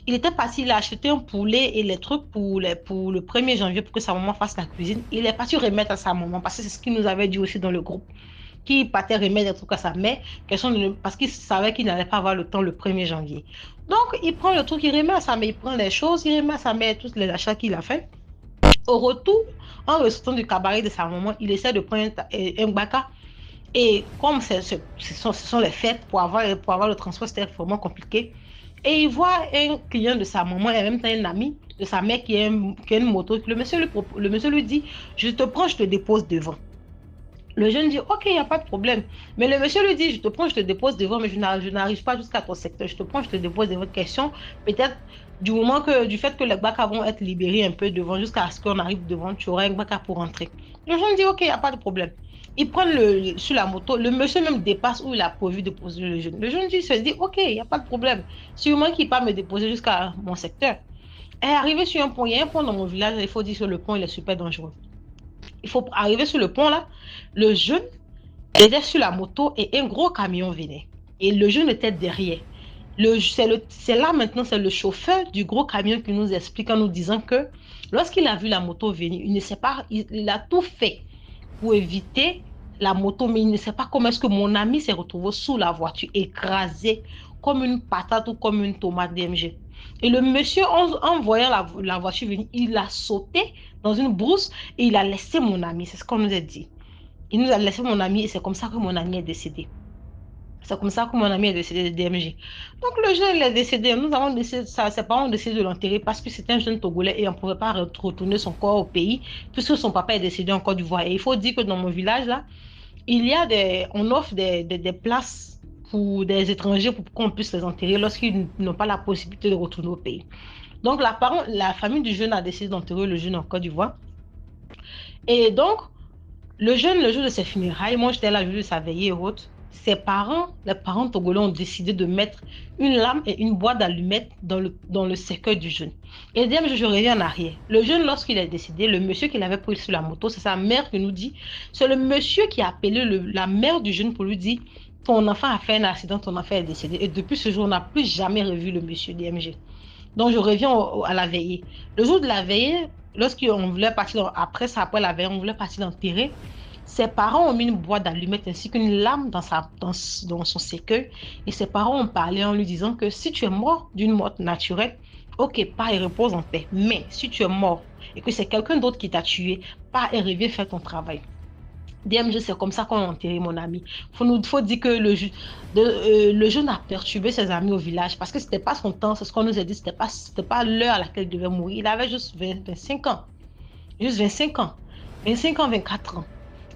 il était parti, il a acheté un poulet et les trucs pour le 1er janvier pour que sa maman fasse la cuisine. Il est parti remettre à sa maman, parce que c'est ce qu'il nous avait dit aussi dans le groupe, qu'il partait remettre des trucs à sa mère, parce qu'il savait qu'il n'allait pas avoir le temps le 1er janvier. Donc, il prend le truc, il remet à sa mère, il prend les choses, il remet à sa mère tous les achats qu'il a fait. Au retour, en ressortant du cabaret de sa maman, il essaie de prendre un gbaka. Et comme ce sont les fêtes, pour avoir le transport, c'était vraiment compliqué. Et il voit un client de sa maman et en même temps un ami de sa mère qui a une moto. Le monsieur lui dit, je te prends, je te dépose devant. Le jeune dit, ok, il n'y a pas de problème. Mais le monsieur lui dit, je te prends, je te dépose devant, mais je n'arrive pas jusqu'à ton secteur. Je te prends, je te dépose devant. Question, peut-être du fait que les gbaka vont être libérés un peu devant, jusqu'à ce qu'on arrive devant, tu auras un gbaka pour rentrer. Le jeune dit, ok, il n'y a pas de problème. Ils prennent sur la moto, le monsieur même dépasse où il a prévu de poser le jeune. Le jeune se dit, ok, il n'y a pas de problème. Sûrement qu'il ne va pas me déposer jusqu'à mon secteur. Et arrivé sur un pont, il y a un pont dans mon village, il faut dire que le pont, il est super dangereux. Il faut arriver sur le pont là, le jeune était sur la moto et un gros camion venait. Et le jeune était derrière. C'est là maintenant, c'est le chauffeur du gros camion qui nous explique en nous disant que lorsqu'il a vu la moto venir, il ne sait pas, il a tout fait pour éviter la moto, mais il ne sait pas comment est-ce que mon ami s'est retrouvé sous la voiture, écrasé comme une patate ou comme une tomate DMG. Et le monsieur, en voyant la voiture venir, il a sauté dans une brousse et il a laissé mon ami. C'est ce qu'on nous a dit. Il nous a laissé mon ami et c'est comme ça que mon ami est décédé. C'est comme ça que mon ami est décédé de DMG. Donc le jeune il est décédé. Nous avons décidé, ses parents ont décidé de l'enterrer parce que c'était un jeune Togolais et on ne pouvait pas retourner son corps au pays puisque son papa est décédé en Côte d'Ivoire. Et il faut dire que dans mon village là, on offre des places pour des étrangers pour qu'on puisse les enterrer lorsqu'ils n'ont pas la possibilité de retourner au pays. Donc la famille du jeune a décidé d'enterrer le jeune en Côte d'Ivoire. Et donc, le jeune, le jour de ses funérailles, moi j'étais là, le jour de sa veillée et autres, les parents togolais ont décidé de mettre une lame et une boîte d'allumettes dans le cercueil du jeune. Et deuxième, je reviens en arrière. Le jeune, lorsqu'il est décédé, le monsieur qui l'avait pris sur la moto, c'est sa mère qui nous dit, c'est le monsieur qui a appelé la mère du jeune pour lui dire, ton enfant a fait un accident, ton enfant est décédé. Et depuis ce jour, on n'a plus jamais revu le monsieur DMG. Donc, je reviens à la veillée. Le jour de la veillée, lorsqu'on voulait partir, après la veillée, on voulait partir l'enterrer, ses parents ont mis une boîte d'allumettes ainsi qu'une lame dans son cercueil. Et ses parents ont parlé en lui disant que si tu es mort d'une mort naturelle, ok, pars et repose en paix. Mais si tu es mort et que c'est quelqu'un d'autre qui t'a tué, pars et reviens faire ton travail. DMG, c'est comme ça qu'on a enterré mon ami. Faut dire que le jeune a perturbé ses amis au village parce que c'était pas son temps, c'est ce qu'on nous a dit, c'était pas l'heure à laquelle il devait mourir. Il avait juste 25 ans. Juste 25 ans. 25 ans, 24 ans.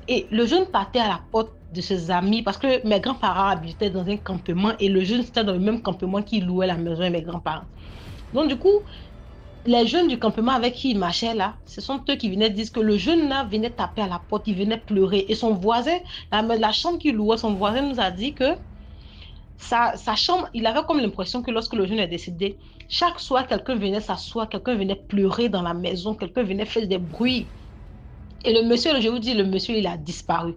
Et le jeune partait à la porte de ses amis parce que mes grands-parents habitaient dans un campement et le jeune était dans le même campement qui louait la maison et mes grands-parents. Donc du coup, les jeunes du campement avec qui il marchait là, ce sont eux qui venaient dire que le jeune là venait taper à la porte, il venait pleurer. Et son voisin, la chambre qu'il louait, son voisin nous a dit que sa chambre, il avait comme l'impression que lorsque le jeune est décédé, chaque soir, quelqu'un venait s'asseoir, quelqu'un venait pleurer dans la maison, quelqu'un venait faire des bruits. Et le monsieur, je vous dis, le monsieur, il a disparu.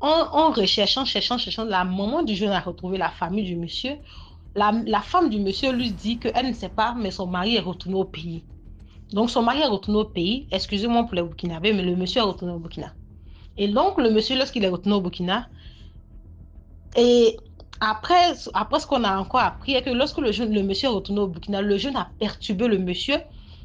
En recherchant, cherchant, la maman du jeune a retrouvé la famille du monsieur. La femme du monsieur lui dit qu'elle ne sait pas, mais son mari est retourné au pays. Donc, son mari est retourné au pays. Excusez-moi pour les Burkinabés, mais le monsieur est retourné au Burkina. Et donc, le monsieur, lorsqu'il est retourné au Burkina, et après ce qu'on a encore appris, est que lorsque le monsieur est retourné au Burkina, le jeune a perturbé le monsieur.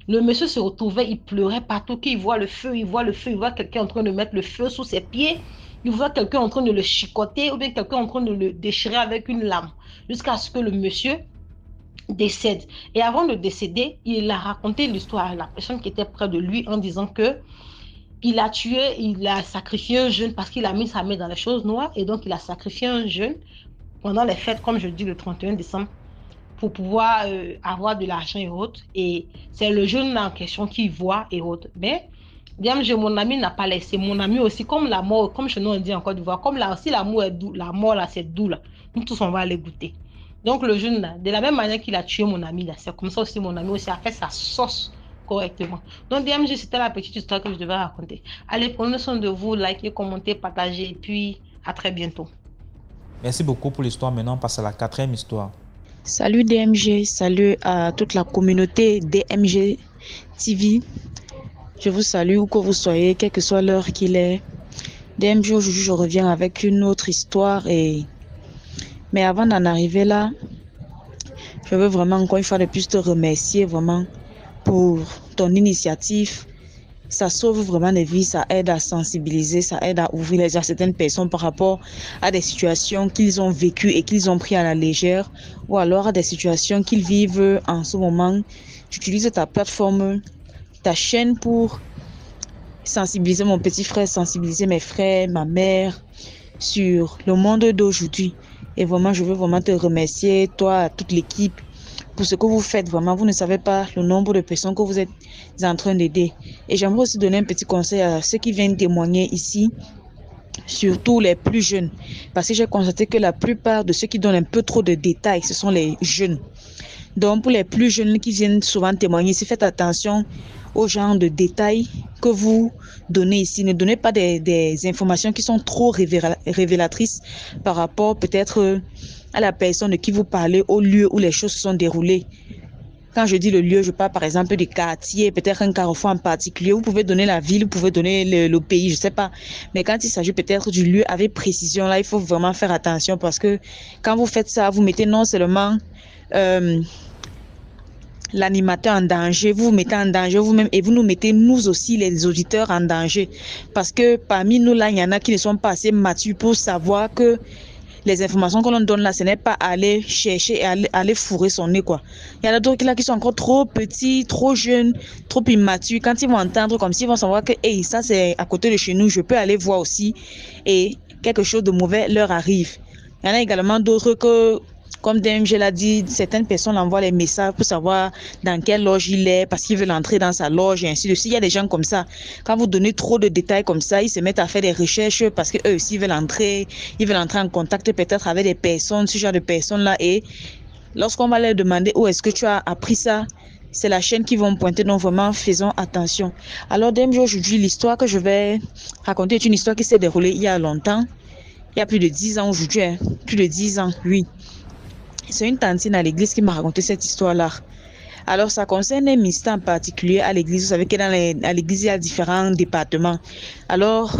Le monsieur se retrouvait, il pleurait partout, qu'il voit le feu, il voit quelqu'un en train de mettre le feu sous ses pieds, il voit quelqu'un en train de le chicoter ou bien quelqu'un en train de le déchirer avec une lame, jusqu'à ce que le monsieur décède. Et avant de décéder, il a raconté l'histoire à la personne qui était près de lui en disant que il a sacrifié un jeune parce qu'il a mis sa main dans les choses noires et donc il a sacrifié un jeune pendant les fêtes, comme je dis, le 31 décembre, pour pouvoir avoir de l'argent et autres. Et c'est le jeune en question qui voit et autres. Mais, bien, mon ami n'a pas laissé. Mon ami aussi, comme la mort, comme chez nous on dit en Côte d'Ivoire, comme là aussi l'amour est doux, la mort là, c'est doux là. Nous tous, on va aller goûter. Donc, le jeune là, de la même manière qu'il a tué mon ami là, c'est comme ça aussi mon ami aussi a fait sa sauce correctement. Donc, DMG, c'était la petite histoire que je devais raconter. Allez, prenez soin de vous, likez, commentez, partagez, et puis à très bientôt. Merci beaucoup pour l'histoire. Maintenant, on passe à la 4e histoire. Salut DMG, salut à toute la communauté DMG TV. Je vous salue où que vous soyez, quelle que soit l'heure qu'il est. DMG, aujourd'hui, je reviens avec une autre histoire. Mais avant d'en arriver là, je veux vraiment encore une fois de plus te remercier vraiment pour ton initiative. Ça sauve vraiment des vies, ça aide à sensibiliser, ça aide à ouvrir les yeux à certaines personnes par rapport à des situations qu'ils ont vécues et qu'ils ont pris à la légère, ou alors à des situations qu'ils vivent en ce moment. J'utilise ta plateforme, ta chaîne pour sensibiliser mon petit frère, sensibiliser mes frères, ma mère sur le monde d'aujourd'hui. Et vraiment, je veux vraiment te remercier, toi, toute l'équipe, pour ce que vous faites. Vraiment, vous ne savez pas le nombre de personnes que vous êtes en train d'aider. Et j'aimerais aussi donner un petit conseil à ceux qui viennent témoigner ici, surtout les plus jeunes. Parce que j'ai constaté que la plupart de ceux qui donnent un peu trop de détails, ce sont les jeunes. Donc, pour les plus jeunes qui viennent souvent témoigner ici, faites attention au genre de détails que vous donnez ici. Ne donnez pas des informations qui sont trop révélatrices par rapport peut-être à la personne de qui vous parlez, au lieu où les choses se sont déroulées. Quand je dis le lieu, je parle par exemple du quartier, peut-être un carrefour en particulier. Vous pouvez donner la ville, vous pouvez donner le pays, je sais pas. Mais quand il s'agit peut-être du lieu avec précision, là, il faut vraiment faire attention parce que quand vous faites ça, vous mettez non seulement l'animateur en danger, vous vous mettez en danger vous-même et vous nous mettez nous aussi les auditeurs en danger. Parce que parmi nous là, il y en a qui ne sont pas assez matures pour savoir que les informations que l'on donne là, ce n'est pas aller chercher et aller fourrer son nez, quoi. Il y en a d'autres là qui sont encore trop petits, trop jeunes, trop immatures. Quand ils vont entendre comme s'ils vont savoir que hey, ça c'est à côté de chez nous, je peux aller voir aussi. Et quelque chose de mauvais leur arrive. Il y en a également d'autres que, comme DMG l'a dit, certaines personnes envoient les messages pour savoir dans quelle loge il est, parce qu'ils veulent entrer dans sa loge et ainsi de suite. Il y a des gens comme ça. Quand vous donnez trop de détails comme ça, ils se mettent à faire des recherches parce qu'eux aussi veulent entrer en contact peut-être avec des personnes, ce genre de personnes-là. Et lorsqu'on va leur demander où est-ce que tu as appris ça, c'est la chaîne qui vont pointer. Donc vraiment, faisons attention. Alors DMG, aujourd'hui, l'histoire que je vais raconter est une histoire qui s'est déroulée il y a longtemps. Il y a plus de 10 ans aujourd'hui. Plus de 10 ans, oui. C'est une tantine à l'église qui m'a raconté cette histoire-là. Alors, ça concerne un ministère en particulier à l'église. Vous savez qu'à l'église, il y a différents départements. Alors,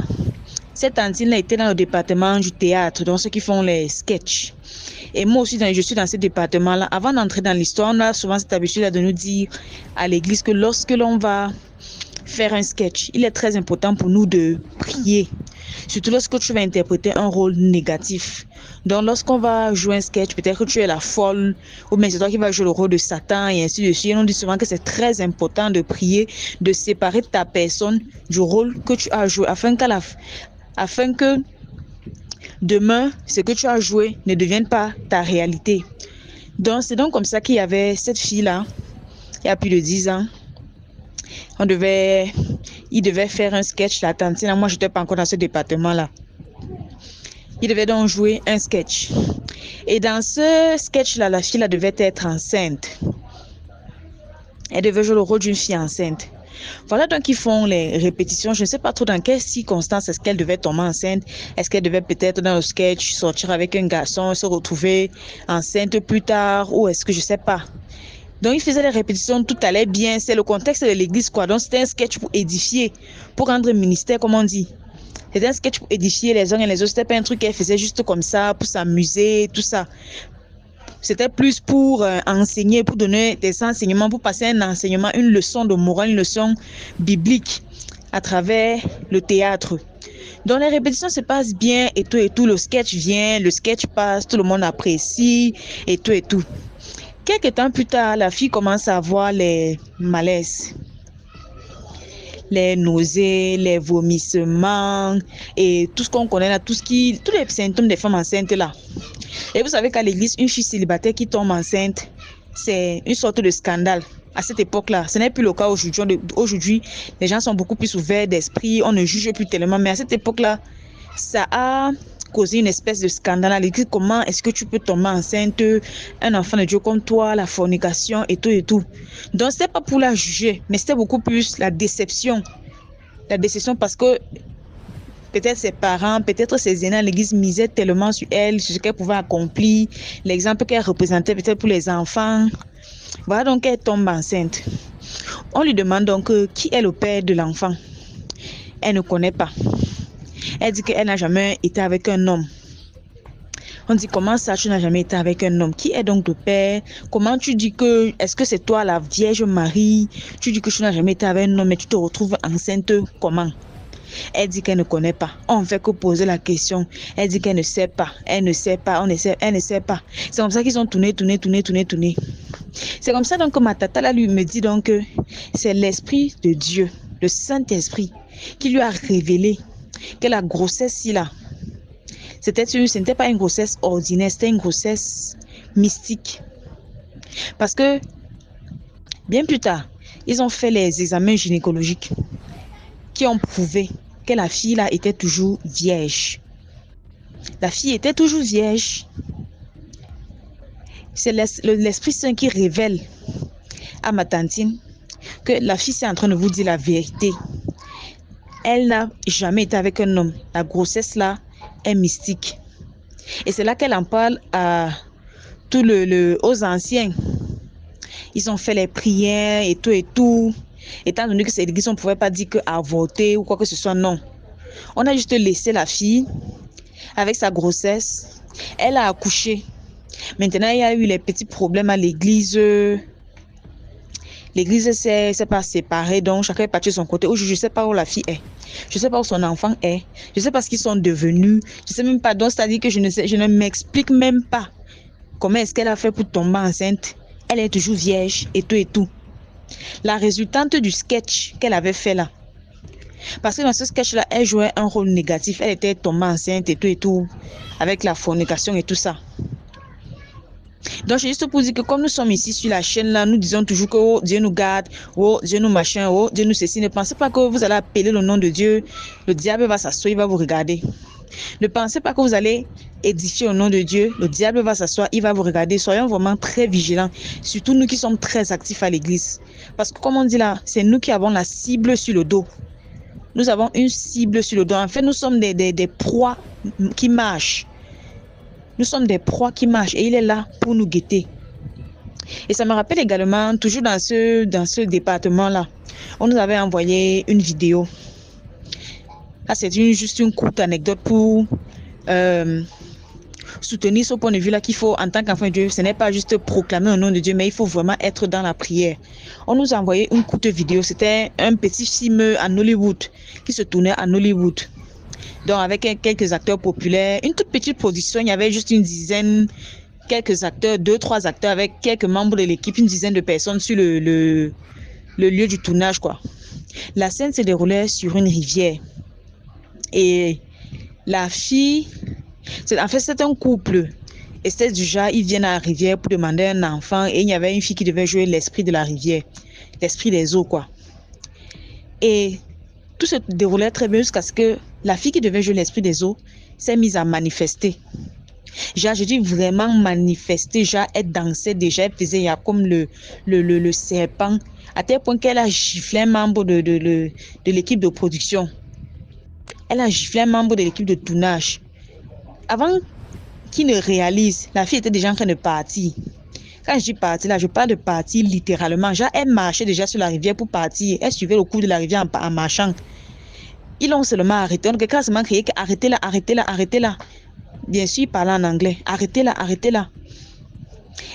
cette tantine-là était dans le département du théâtre, donc ceux qui font les sketchs. Et moi aussi, je suis dans ce département-là. Avant d'entrer dans l'histoire, on a souvent cette habitude de nous dire à l'église que lorsque l'on va faire un sketch, il est très important pour nous de prier. Surtout lorsque tu vas interpréter un rôle négatif. Donc lorsqu'on va jouer un sketch, peut-être que tu es la folle, ou bien c'est toi qui vas jouer le rôle de Satan et ainsi de suite. Et on dit souvent que c'est très important de prier, de séparer ta personne du rôle que tu as joué, afin que demain, ce que tu as joué ne devienne pas ta réalité. Donc c'est donc comme ça qu'il y avait cette fille-là, il y a plus de 10 ans. Il devait faire un sketch, la tantine. Moi, je n'étais pas encore dans ce département-là. Il devait donc jouer un sketch. Et dans ce sketch-là, la fille là, devait être enceinte. Elle devait jouer le rôle d'une fille enceinte. Voilà donc ils font les répétitions. Je ne sais pas trop dans quelles circonstances est-ce qu'elle devait tomber enceinte. Est-ce qu'elle devait peut-être dans le sketch sortir avec un garçon, se retrouver enceinte plus tard, ou est-ce que je ne sais pas. Donc ils faisaient les répétitions, tout allait bien. C'est le contexte de l'église quoi. Donc c'était un sketch pour édifier, pour rendre ministère comme on dit. C'était un sketch pour édifier les uns et les autres. C'était pas un truc qu'elle faisait juste comme ça, pour s'amuser, tout ça. C'était plus pour enseigner, pour donner des enseignements, pour passer un enseignement, une leçon de morale, une leçon biblique à travers le théâtre. Donc les répétitions se passent bien et tout. Le sketch vient, le sketch passe, tout le monde apprécie et tout. Quelques temps plus tard, la fille commence à avoir les malaises, les nausées, les vomissements et tout ce qu'on connaît là, tous les symptômes des femmes enceintes là. Et vous savez qu'à l'église, une fille célibataire qui tombe enceinte, c'est une sorte de scandale. À cette époque-là, ce n'est plus le cas aujourd'hui. Aujourd'hui, les gens sont beaucoup plus ouverts d'esprit, on ne juge plus tellement. Mais à cette époque-là, ça a causé une espèce de scandale à l'église. Comment est-ce que tu peux tomber enceinte, un enfant de Dieu comme toi, la fornication et tout. Donc, ce n'était pas pour la juger, mais c'était beaucoup plus la déception. La déception parce que peut-être ses parents, peut-être ses aînés à l'église misaient tellement sur elle, sur ce qu'elle pouvait accomplir, l'exemple qu'elle représentait peut-être pour les enfants. Voilà donc elle tombe enceinte. On lui demande donc qui est le père de l'enfant. Elle ne connaît pas. Elle dit qu'elle n'a jamais été avec un homme. On dit comment ça tu n'as jamais été avec un homme? Qui est donc le père? Comment tu dis que, est-ce que c'est toi la Vierge Marie? Tu dis que tu n'as jamais été avec un homme mais tu te retrouves enceinte comment? Elle dit qu'elle ne connaît pas. On ne fait que poser la question. Elle dit qu'elle ne sait pas. Elle ne sait pas. Elle ne sait pas. C'est comme ça qu'ils ont tourné. C'est comme ça donc que ma tata là lui me dit donc que c'est l'Esprit de Dieu, le Saint-Esprit, qui lui a révélé que la grossesse là, ce n'était pas une grossesse ordinaire, c'était une grossesse mystique. Parce que bien plus tard, ils ont fait les examens gynécologiques qui ont prouvé que la fille là était toujours vierge. La fille était toujours vierge. C'est l'Esprit Saint qui révèle à ma tantine que la fille est en train de vous dire la vérité. Elle n'a jamais été avec un homme. La grossesse là est mystique. Et c'est là qu'elle en parle à aux anciens. Ils ont fait les prières et tout. Étant donné que c'est l'église, on ne pouvait pas dire qu'avorter ou quoi que ce soit, non. On a juste laissé la fille avec sa grossesse. Elle a accouché. Maintenant, il y a eu les petits problèmes à l'église. L'église s'est pas séparée, donc chacun est parti de son côté. Je ne sais pas où la fille est. Je ne sais pas où son enfant est. Je ne sais pas ce qu'ils sont devenus. Je ne sais même pas. Donc, c'est-à-dire que je ne m'explique même pas comment est-ce qu'elle a fait pour tomber enceinte. Elle est toujours vierge et tout. La résultante du sketch qu'elle avait fait là. Parce que dans ce sketch-là, elle jouait un rôle négatif. Elle était tombée enceinte et tout, avec la fornication et tout ça. Donc, c'est juste pour dire que comme nous sommes ici sur la chaîne là, nous disons toujours que oh, Dieu nous garde, oh, Dieu nous machin, oh, Dieu nous ceci. Ne pensez pas que vous allez appeler le nom de Dieu. Le diable va s'asseoir, il va vous regarder. Ne pensez pas que vous allez édifier au nom de Dieu. Le diable va s'asseoir, il va vous regarder. Soyons vraiment très vigilants. Surtout nous qui sommes très actifs à l'église. Parce que comme on dit là, c'est nous qui avons la cible sur le dos. Nous avons une cible sur le dos. En fait, nous sommes des proies qui marchent. Nous sommes des proies qui marchent et il est là pour nous guetter. Et ça me rappelle également, toujours dans ce département-là, on nous avait envoyé une vidéo. Là, c'est juste une courte anecdote pour soutenir ce point de vue-là qu'il faut, en tant qu'enfant de Dieu, ce n'est pas juste proclamer au nom de Dieu, mais il faut vraiment être dans la prière. On nous a envoyé une courte vidéo. C'était un petit film en Hollywood, qui se tournait en Hollywood. Donc, avec quelques acteurs populaires, une toute petite production, il y avait juste une dizaine, quelques acteurs, 2-3 acteurs avec quelques membres de l'équipe, une dizaine de personnes sur le lieu du tournage, quoi. La scène se déroulait sur une rivière. Et la fille, en fait, c'est un couple. Et c'était du genre, ils viennent à la rivière pour demander un enfant. Et il y avait une fille qui devait jouer l'esprit de la rivière, l'esprit des eaux, quoi. Et tout se déroulait très bien jusqu'à ce que la fille qui devait jouer l'esprit des eaux s'est mise à manifester. Genre, je dis vraiment manifester, genre, elle dansait déjà, elle faisait, il y a comme le serpent, à tel point qu'elle a giflé un membre de l'équipe de production. Elle a giflé un membre de l'équipe de tournage. Avant qu'il ne réalise, la fille était déjà en train de partir. Quand je dis partir, là, je parle de partir littéralement. Genre, elle marchait déjà sur la rivière pour partir. Elle suivait le cours de la rivière en marchant. Ils l'ont seulement arrêté. Donc, quelqu'un a seulement crié que arrêtez là, arrêtez là, arrêtez là. Bien sûr, il parlait en anglais. Arrêtez là, arrêtez là.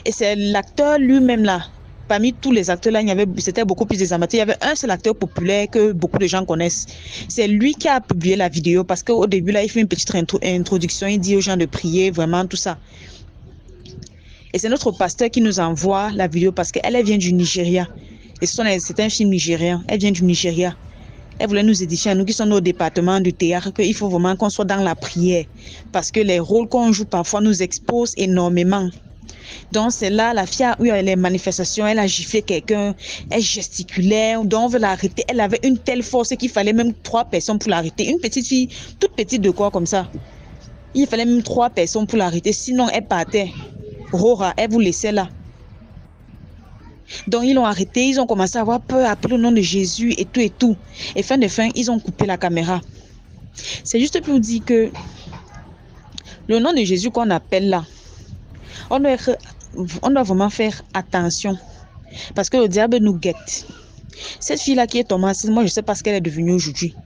Et c'est l'acteur lui-même là. Parmi tous les acteurs là, c'était beaucoup plus des amateurs. Il y avait un seul acteur populaire que beaucoup de gens connaissent. C'est lui qui a publié la vidéo parce qu'au début là, il fait une petite introduction. Il dit aux gens de prier, vraiment tout ça. Et c'est notre pasteur qui nous envoie la vidéo parce qu'elle vient du Nigeria. Et c'est un film nigérien. Elle vient du Nigeria. Elle voulait nous édifier à nous qui sommes au département du théâtre qu'il faut vraiment qu'on soit dans la prière. Parce que les rôles qu'on joue parfois nous exposent énormément. Donc c'est là, la fille a eu les manifestations, elle a giflé quelqu'un, elle gesticulait, donc on veut l'arrêter. Elle avait une telle force qu'il fallait même 3 personnes pour l'arrêter. Une petite fille, toute petite de quoi comme ça. Il fallait même 3 personnes pour l'arrêter, sinon elle partait. Rora, elle vous laissait là. Donc ils l'ont arrêté, ils ont commencé à avoir peur, appeler le nom de Jésus et tout et tout. Et fin de fin, ils ont coupé la caméra. C'est juste pour dire que le nom de Jésus qu'on appelle là, on doit vraiment faire attention parce que le diable nous guette. Cette fille-là qui est tombée, moi je sais pas ce qu'elle est devenue aujourd'hui.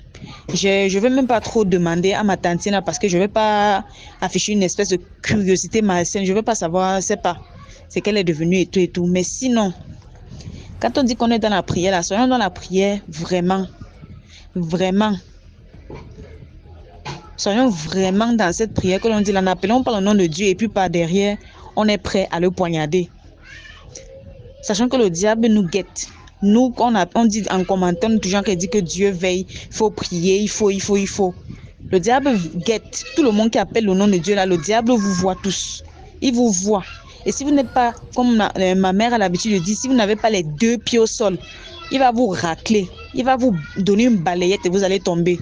Je vais même pas trop demander à ma tante là parce que je vais pas afficher une espèce de curiosité malsaine. Je veux pas savoir, c'est pas ce qu'elle est devenue et tout et tout. Mais sinon, quand on dit qu'on est dans la prière là, soyons dans la prière vraiment, vraiment. Soyons vraiment dans cette prière que l'on dit, là, n'appelons pas le nom de Dieu et puis par derrière, on est prêt à le poignarder. Sachant que le diable nous guette. Nous, on dit en commentaire, on toujours dit que Dieu veille, il faut prier, il faut. Le diable guette. Tout le monde qui appelle le nom de Dieu là, le diable vous voit tous. Il vous voit. Et si vous n'êtes pas, comme ma mère a l'habitude de dire, si vous n'avez pas les 2 pieds au sol, il va vous racler. Il va vous donner une balayette et vous allez tomber.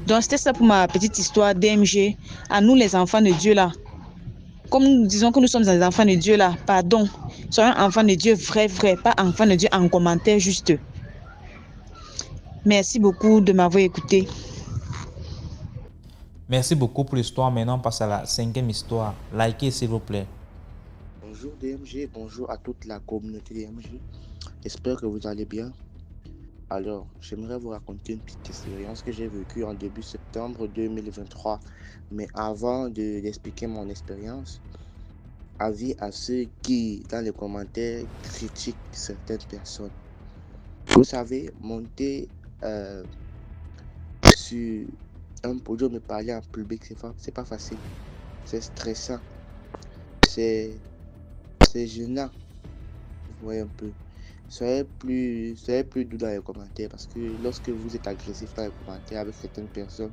Donc c'était ça pour ma petite histoire DMG. À nous les enfants de Dieu là. Comme nous disons que nous sommes des enfants de Dieu là, pardon. Soyons enfants de Dieu vrai, pas enfants de Dieu en commentaire juste. Merci beaucoup de m'avoir écouté. Merci beaucoup pour l'histoire. Maintenant, on passe à la 5e histoire. Likez s'il vous plaît. Bonjour DMG, bonjour à toute la communauté DMG. J'espère que vous allez bien. Alors, j'aimerais vous raconter une petite expérience que j'ai vécue en début septembre 2023. Mais avant d'expliquer mon expérience, avis à ceux qui, dans les commentaires, critiquent certaines personnes. Vous savez, monter sur un podium et parler en public, c'est pas facile. C'est stressant. C'est gênant. Vous voyez un peu. Soyez plus doux dans les commentaires parce que lorsque vous êtes agressif dans les commentaires avec certaines personnes,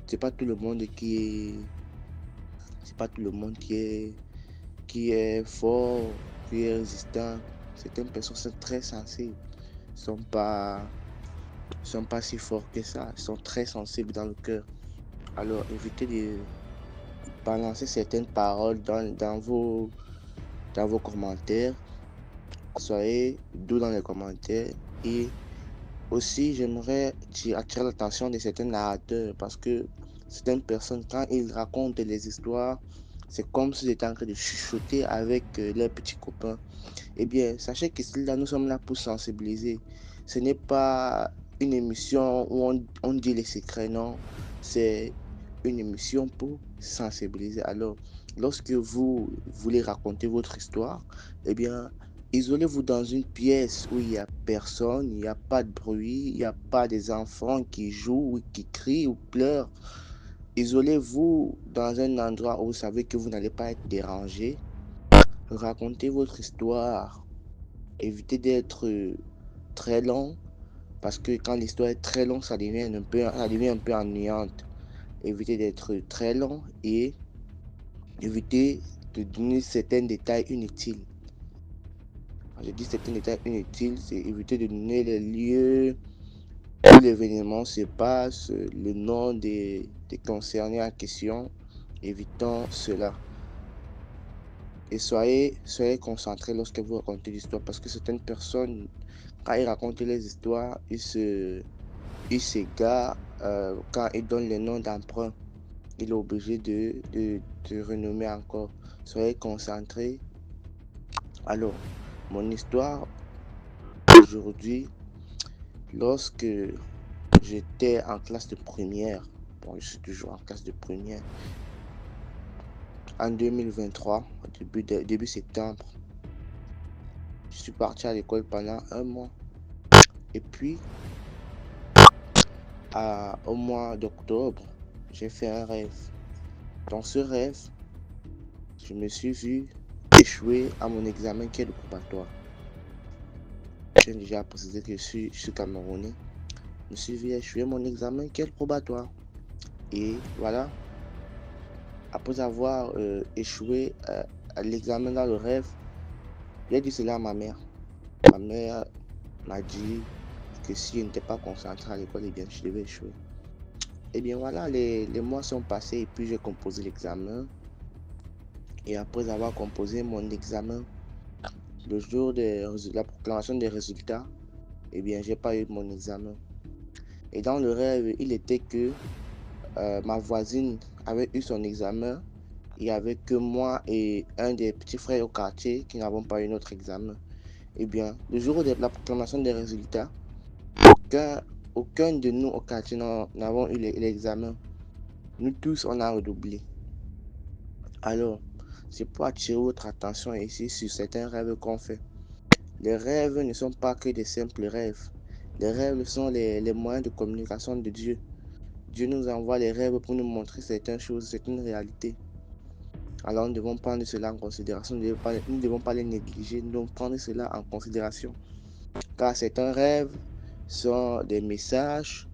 c'est pas tout le monde qui est fort, qui est résistant. Certaines personnes sont très sensibles, sont pas si forts que ça, ils sont très sensibles dans le cœur. Alors évitez de balancer certaines paroles dans vos commentaires. Soyez doux dans les commentaires. Et aussi j'aimerais attirer l'attention de certains narrateurs parce que certaines personnes, quand ils racontent les histoires, c'est comme s'ils étaient en train de chuchoter avec leurs petits copains. Eh bien, sachez que là, nous sommes là pour sensibiliser. Ce n'est pas une émission où on dit les secrets, non. C'est une émission pour sensibiliser. Alors, lorsque vous voulez raconter votre histoire, eh bien, isolez-vous dans une pièce où il n'y a personne, il n'y a pas de bruit, il n'y a pas des enfants qui jouent ou qui crient ou pleurent. Isolez-vous dans un endroit où vous savez que vous n'allez pas être dérangé. Racontez votre histoire. Évitez d'être très long parce que quand l'histoire est très longue, ça devient un peu ennuyante. Évitez d'être très long et évitez de donner certains détails inutiles. Quand je dis certains détails inutiles, c'est éviter de donner les lieux où l'événement se passe, le nom des concernés en question. Évitons cela. Et soyez concentrés lorsque vous racontez l'histoire parce que certaines personnes, quand ils racontent les histoires, ils s'égarent quand ils donnent les noms d'emprunts. Il est obligé de renommer encore. Soyez concentrés. Alors, mon histoire aujourd'hui, lorsque j'étais en classe de première, bon, je suis toujours en classe de première, en 2023, début septembre, je suis parti à l'école pendant un mois. Et puis, au mois d'octobre, j'ai fait un rêve. Dans ce rêve, je me suis vu échouer à mon examen qui est le probatoire. J'ai déjà précisé que je suis camerounais. Je me suis vu échouer mon examen qui est le probatoire. Et voilà, après avoir échoué à l'examen dans le rêve, j'ai dit cela à ma mère. Ma mère m'a dit que si je n'étais pas concentré à l'école, eh bien, je devais échouer. Et bien voilà, les mois sont passés et puis j'ai composé l'examen. Et après avoir composé mon examen, le jour de la proclamation des résultats, eh bien, j'ai pas eu mon examen. Et dans le rêve, il était que ma voisine avait eu son examen. Il n'y avait que moi et un des petits frères au quartier qui n'avons pas eu notre examen. Eh bien, le jour de la proclamation des résultats, aucun de nous au quartier n'avons eu l'examen. Nous tous, on a redoublé. Alors, c'est pour attirer votre attention ici sur certains rêves qu'on fait. Les rêves ne sont pas que des simples rêves. Les rêves sont les moyens de communication de Dieu. Dieu nous envoie les rêves pour nous montrer certaines choses, certaines réalités. Alors nous devons prendre cela en considération, nous ne devons pas les négliger, nous devons prendre cela en considération. Car certains rêves sont des messages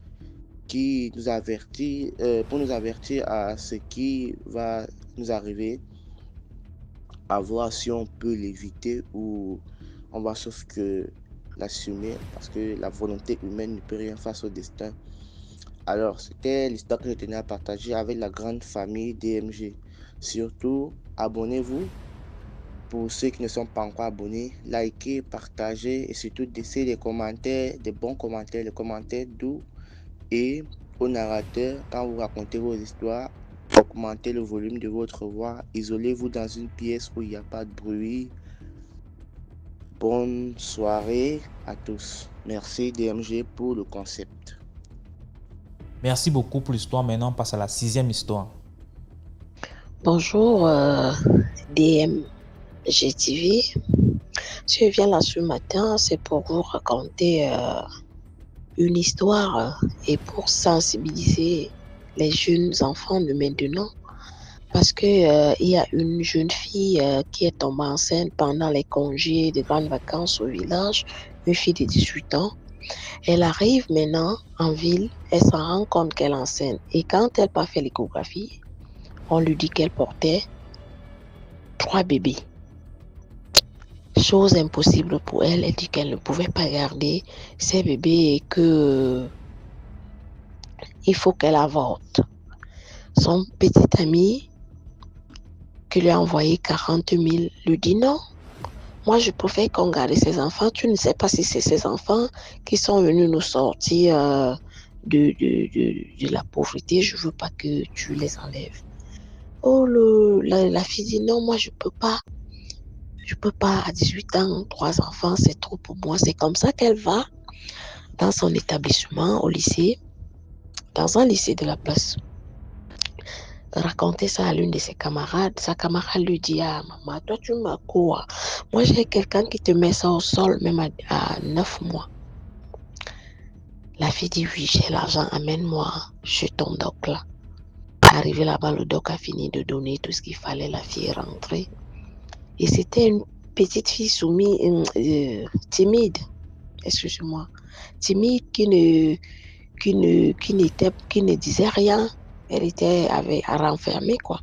qui nous avertissent, pour nous avertir à ce qui va nous arriver, à voir si on peut l'éviter ou on va sauf que l'assumer parce que la volonté humaine ne peut rien face au destin. Alors, c'était l'histoire que je tenais à partager avec la grande famille DMG. Surtout, abonnez-vous. Pour ceux qui ne sont pas encore abonnés, likez, partagez et surtout laissez des commentaires, des bons commentaires, les commentaires doux. Et au narrateur, quand vous racontez vos histoires, augmentez le volume de votre voix. Isolez-vous dans une pièce où il n'y a pas de bruit. Bonne soirée à tous. Merci DMG pour le concept. Merci beaucoup pour l'histoire. Maintenant, on passe à la 6e histoire. Bonjour DMGTV. Si je viens là ce matin, c'est pour vous raconter une histoire et pour sensibiliser les jeunes enfants de maintenant. Parce que il y a une jeune fille qui est tombée enceinte pendant les congés de grandes vacances au village, une fille de 18 ans. Elle arrive maintenant en ville, elle s'en rend compte qu'elle est enceinte. Et quand elle part faire l'échographie, on lui dit qu'elle portait 3 bébés. Chose impossible pour elle, elle dit qu'elle ne pouvait pas garder ces bébés et que il faut qu'elle avorte. Son petit ami qui lui a envoyé 40 000 lui dit non. Moi, je préfère qu'on garde ses enfants. Tu ne sais pas si c'est ses enfants qui sont venus nous sortir de la pauvreté. Je ne veux pas que tu les enlèves. Oh, la fille dit non, moi, je peux pas. Je peux pas, à 18 ans, 3 enfants, c'est trop pour moi. C'est comme ça qu'elle va dans son établissement, au lycée, dans un lycée de la place. Raconter ça à l'une de ses camarades. Sa camarade lui dit, ah maman, toi tu m'as quoi? Moi j'ai quelqu'un qui te met ça au sol même à 9 mois. La fille dit, oui, j'ai l'argent, amène-moi chez ton doc là. Arrivé là-bas, le doc a fini de donner tout ce qu'il fallait. La fille est rentrée. Et c'était une petite fille timide, excusez-moi, timide qui ne disait rien. Elle était renfermée, quoi.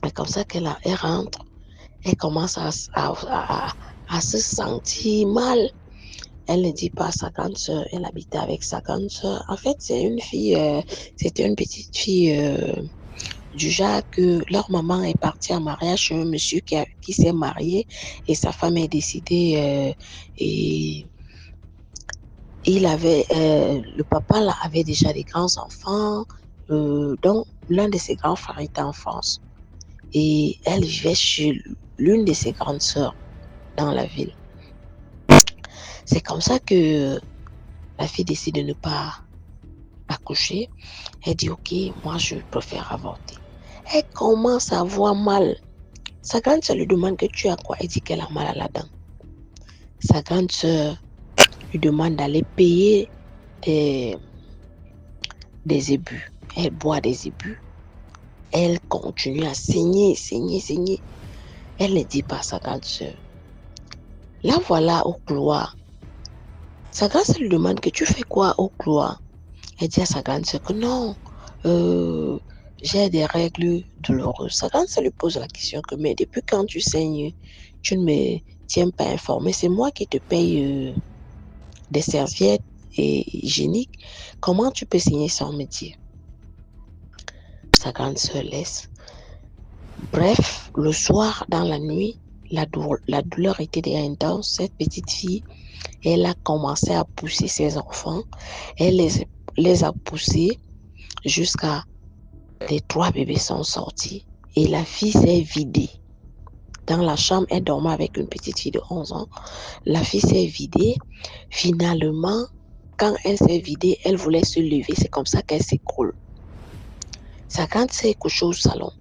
Et comme ça qu'elle rentre, elle commence à se sentir mal. Elle ne dit pas à sa grande sœur, elle habitait avec sa grande sœur. En fait, c'est une fille, c'était une petite fille du genre que leur maman est partie en mariage chez un monsieur qui s'est marié et sa femme est décédée et le papa là, avait déjà des grands enfants, donc l'un de ses grands frères était en France et elle vivait chez l'une de ses grandes sœurs dans la ville. C'est comme ça que la fille décide de ne pas accoucher. Elle dit ok, moi je préfère avorter. Elle commence à avoir mal. Sa grande sœur lui demande que tu as quoi? Elle dit qu'elle a mal à la dent. Sa grande sœur lui demande d'aller payer des ébus. Elle boit des ébus. Elle continue à saigner. Elle ne dit pas à sa grande sœur. Là voilà au couloir. Sa grande sœur lui demande que tu fais quoi au couloir? Elle dit à sa grande sœur que non, j'ai des règles douloureuses. Sa grande sœur lui pose la question que mais depuis quand tu saignes, tu ne me tiens pas informé. C'est moi qui te paye des serviettes hygiéniques. Comment tu peux saigner sans me dire? Sa grande sœur laisse. Bref, le soir, dans la nuit, la douleur était déjà intense. Cette petite fille, elle a commencé à pousser ses enfants. Elle les a poussés jusqu'à les 3 bébés sont sortis. Et la fille s'est vidée. Dans la chambre, elle dormait avec une petite fille de 11 ans. La fille s'est vidée. Finalement, quand elle s'est vidée, elle voulait se lever. C'est comme ça qu'elle s'écroule. Sa grande sœur est couchée au salon.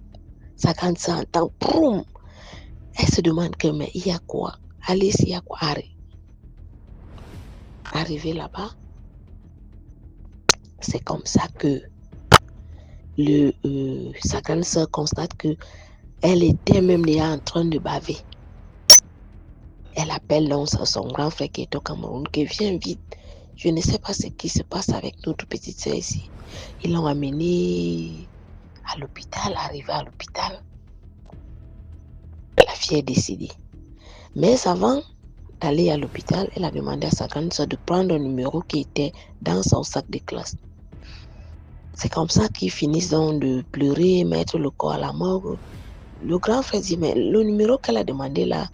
Sa grande sœur entend boum. Elle se demande que mais il y a quoi? Alice, il y a quoi? Arrivé là-bas, c'est comme ça que sa grande sœur constate que elle était même déjà en train de baver. Elle appelle donc son grand frère qui est au Cameroun, qui vient vite. Je ne sais pas ce qui se passe avec notre petite sœur ici. Ils l'ont amenée à l'hôpital, arrivée à l'hôpital. La fille est décédée. Mais avant d'aller à l'hôpital, elle a demandé à sa grande sœur de prendre un numéro qui était dans son sac de classe. C'est comme ça qu'ils finissent donc de pleurer, mettre le corps à la morgue. Le grand frère dit, mais le numéro qu'elle a demandé là,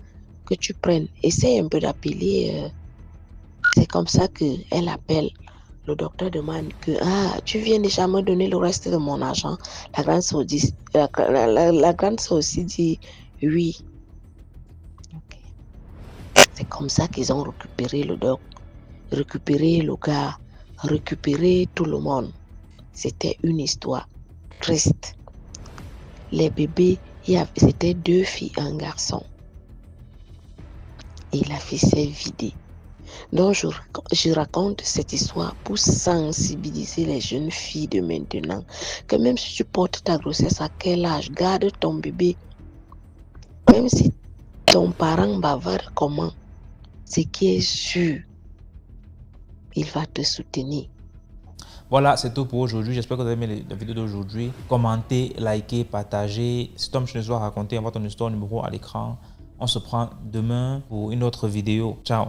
que tu prennes, essaye un peu d'appeler. C'est comme ça qu'elle appelle. Le docteur demande que, tu viens déjà me donner le reste de mon argent. La grande sœur aussi dit, oui. Okay. C'est comme ça qu'ils ont récupéré le doc, récupéré le gars, récupéré tout le monde. C'était une histoire triste. Les bébés, c'était 2 filles et un garçon. Et la fille s'est vidée. Donc je raconte cette histoire pour sensibiliser les jeunes filles de maintenant. Que même si tu portes ta grossesse à quel âge, garde ton bébé. Même si ton parent bavarde comment, ce qui est sûr, il va te soutenir. Voilà, c'est tout pour aujourd'hui. J'espère que vous avez aimé la vidéo d'aujourd'hui. Commentez, likez, partagez. C'est Tom Schnezois a raconté votre histoire, numéro à l'écran. On se prend demain pour une autre vidéo. Ciao.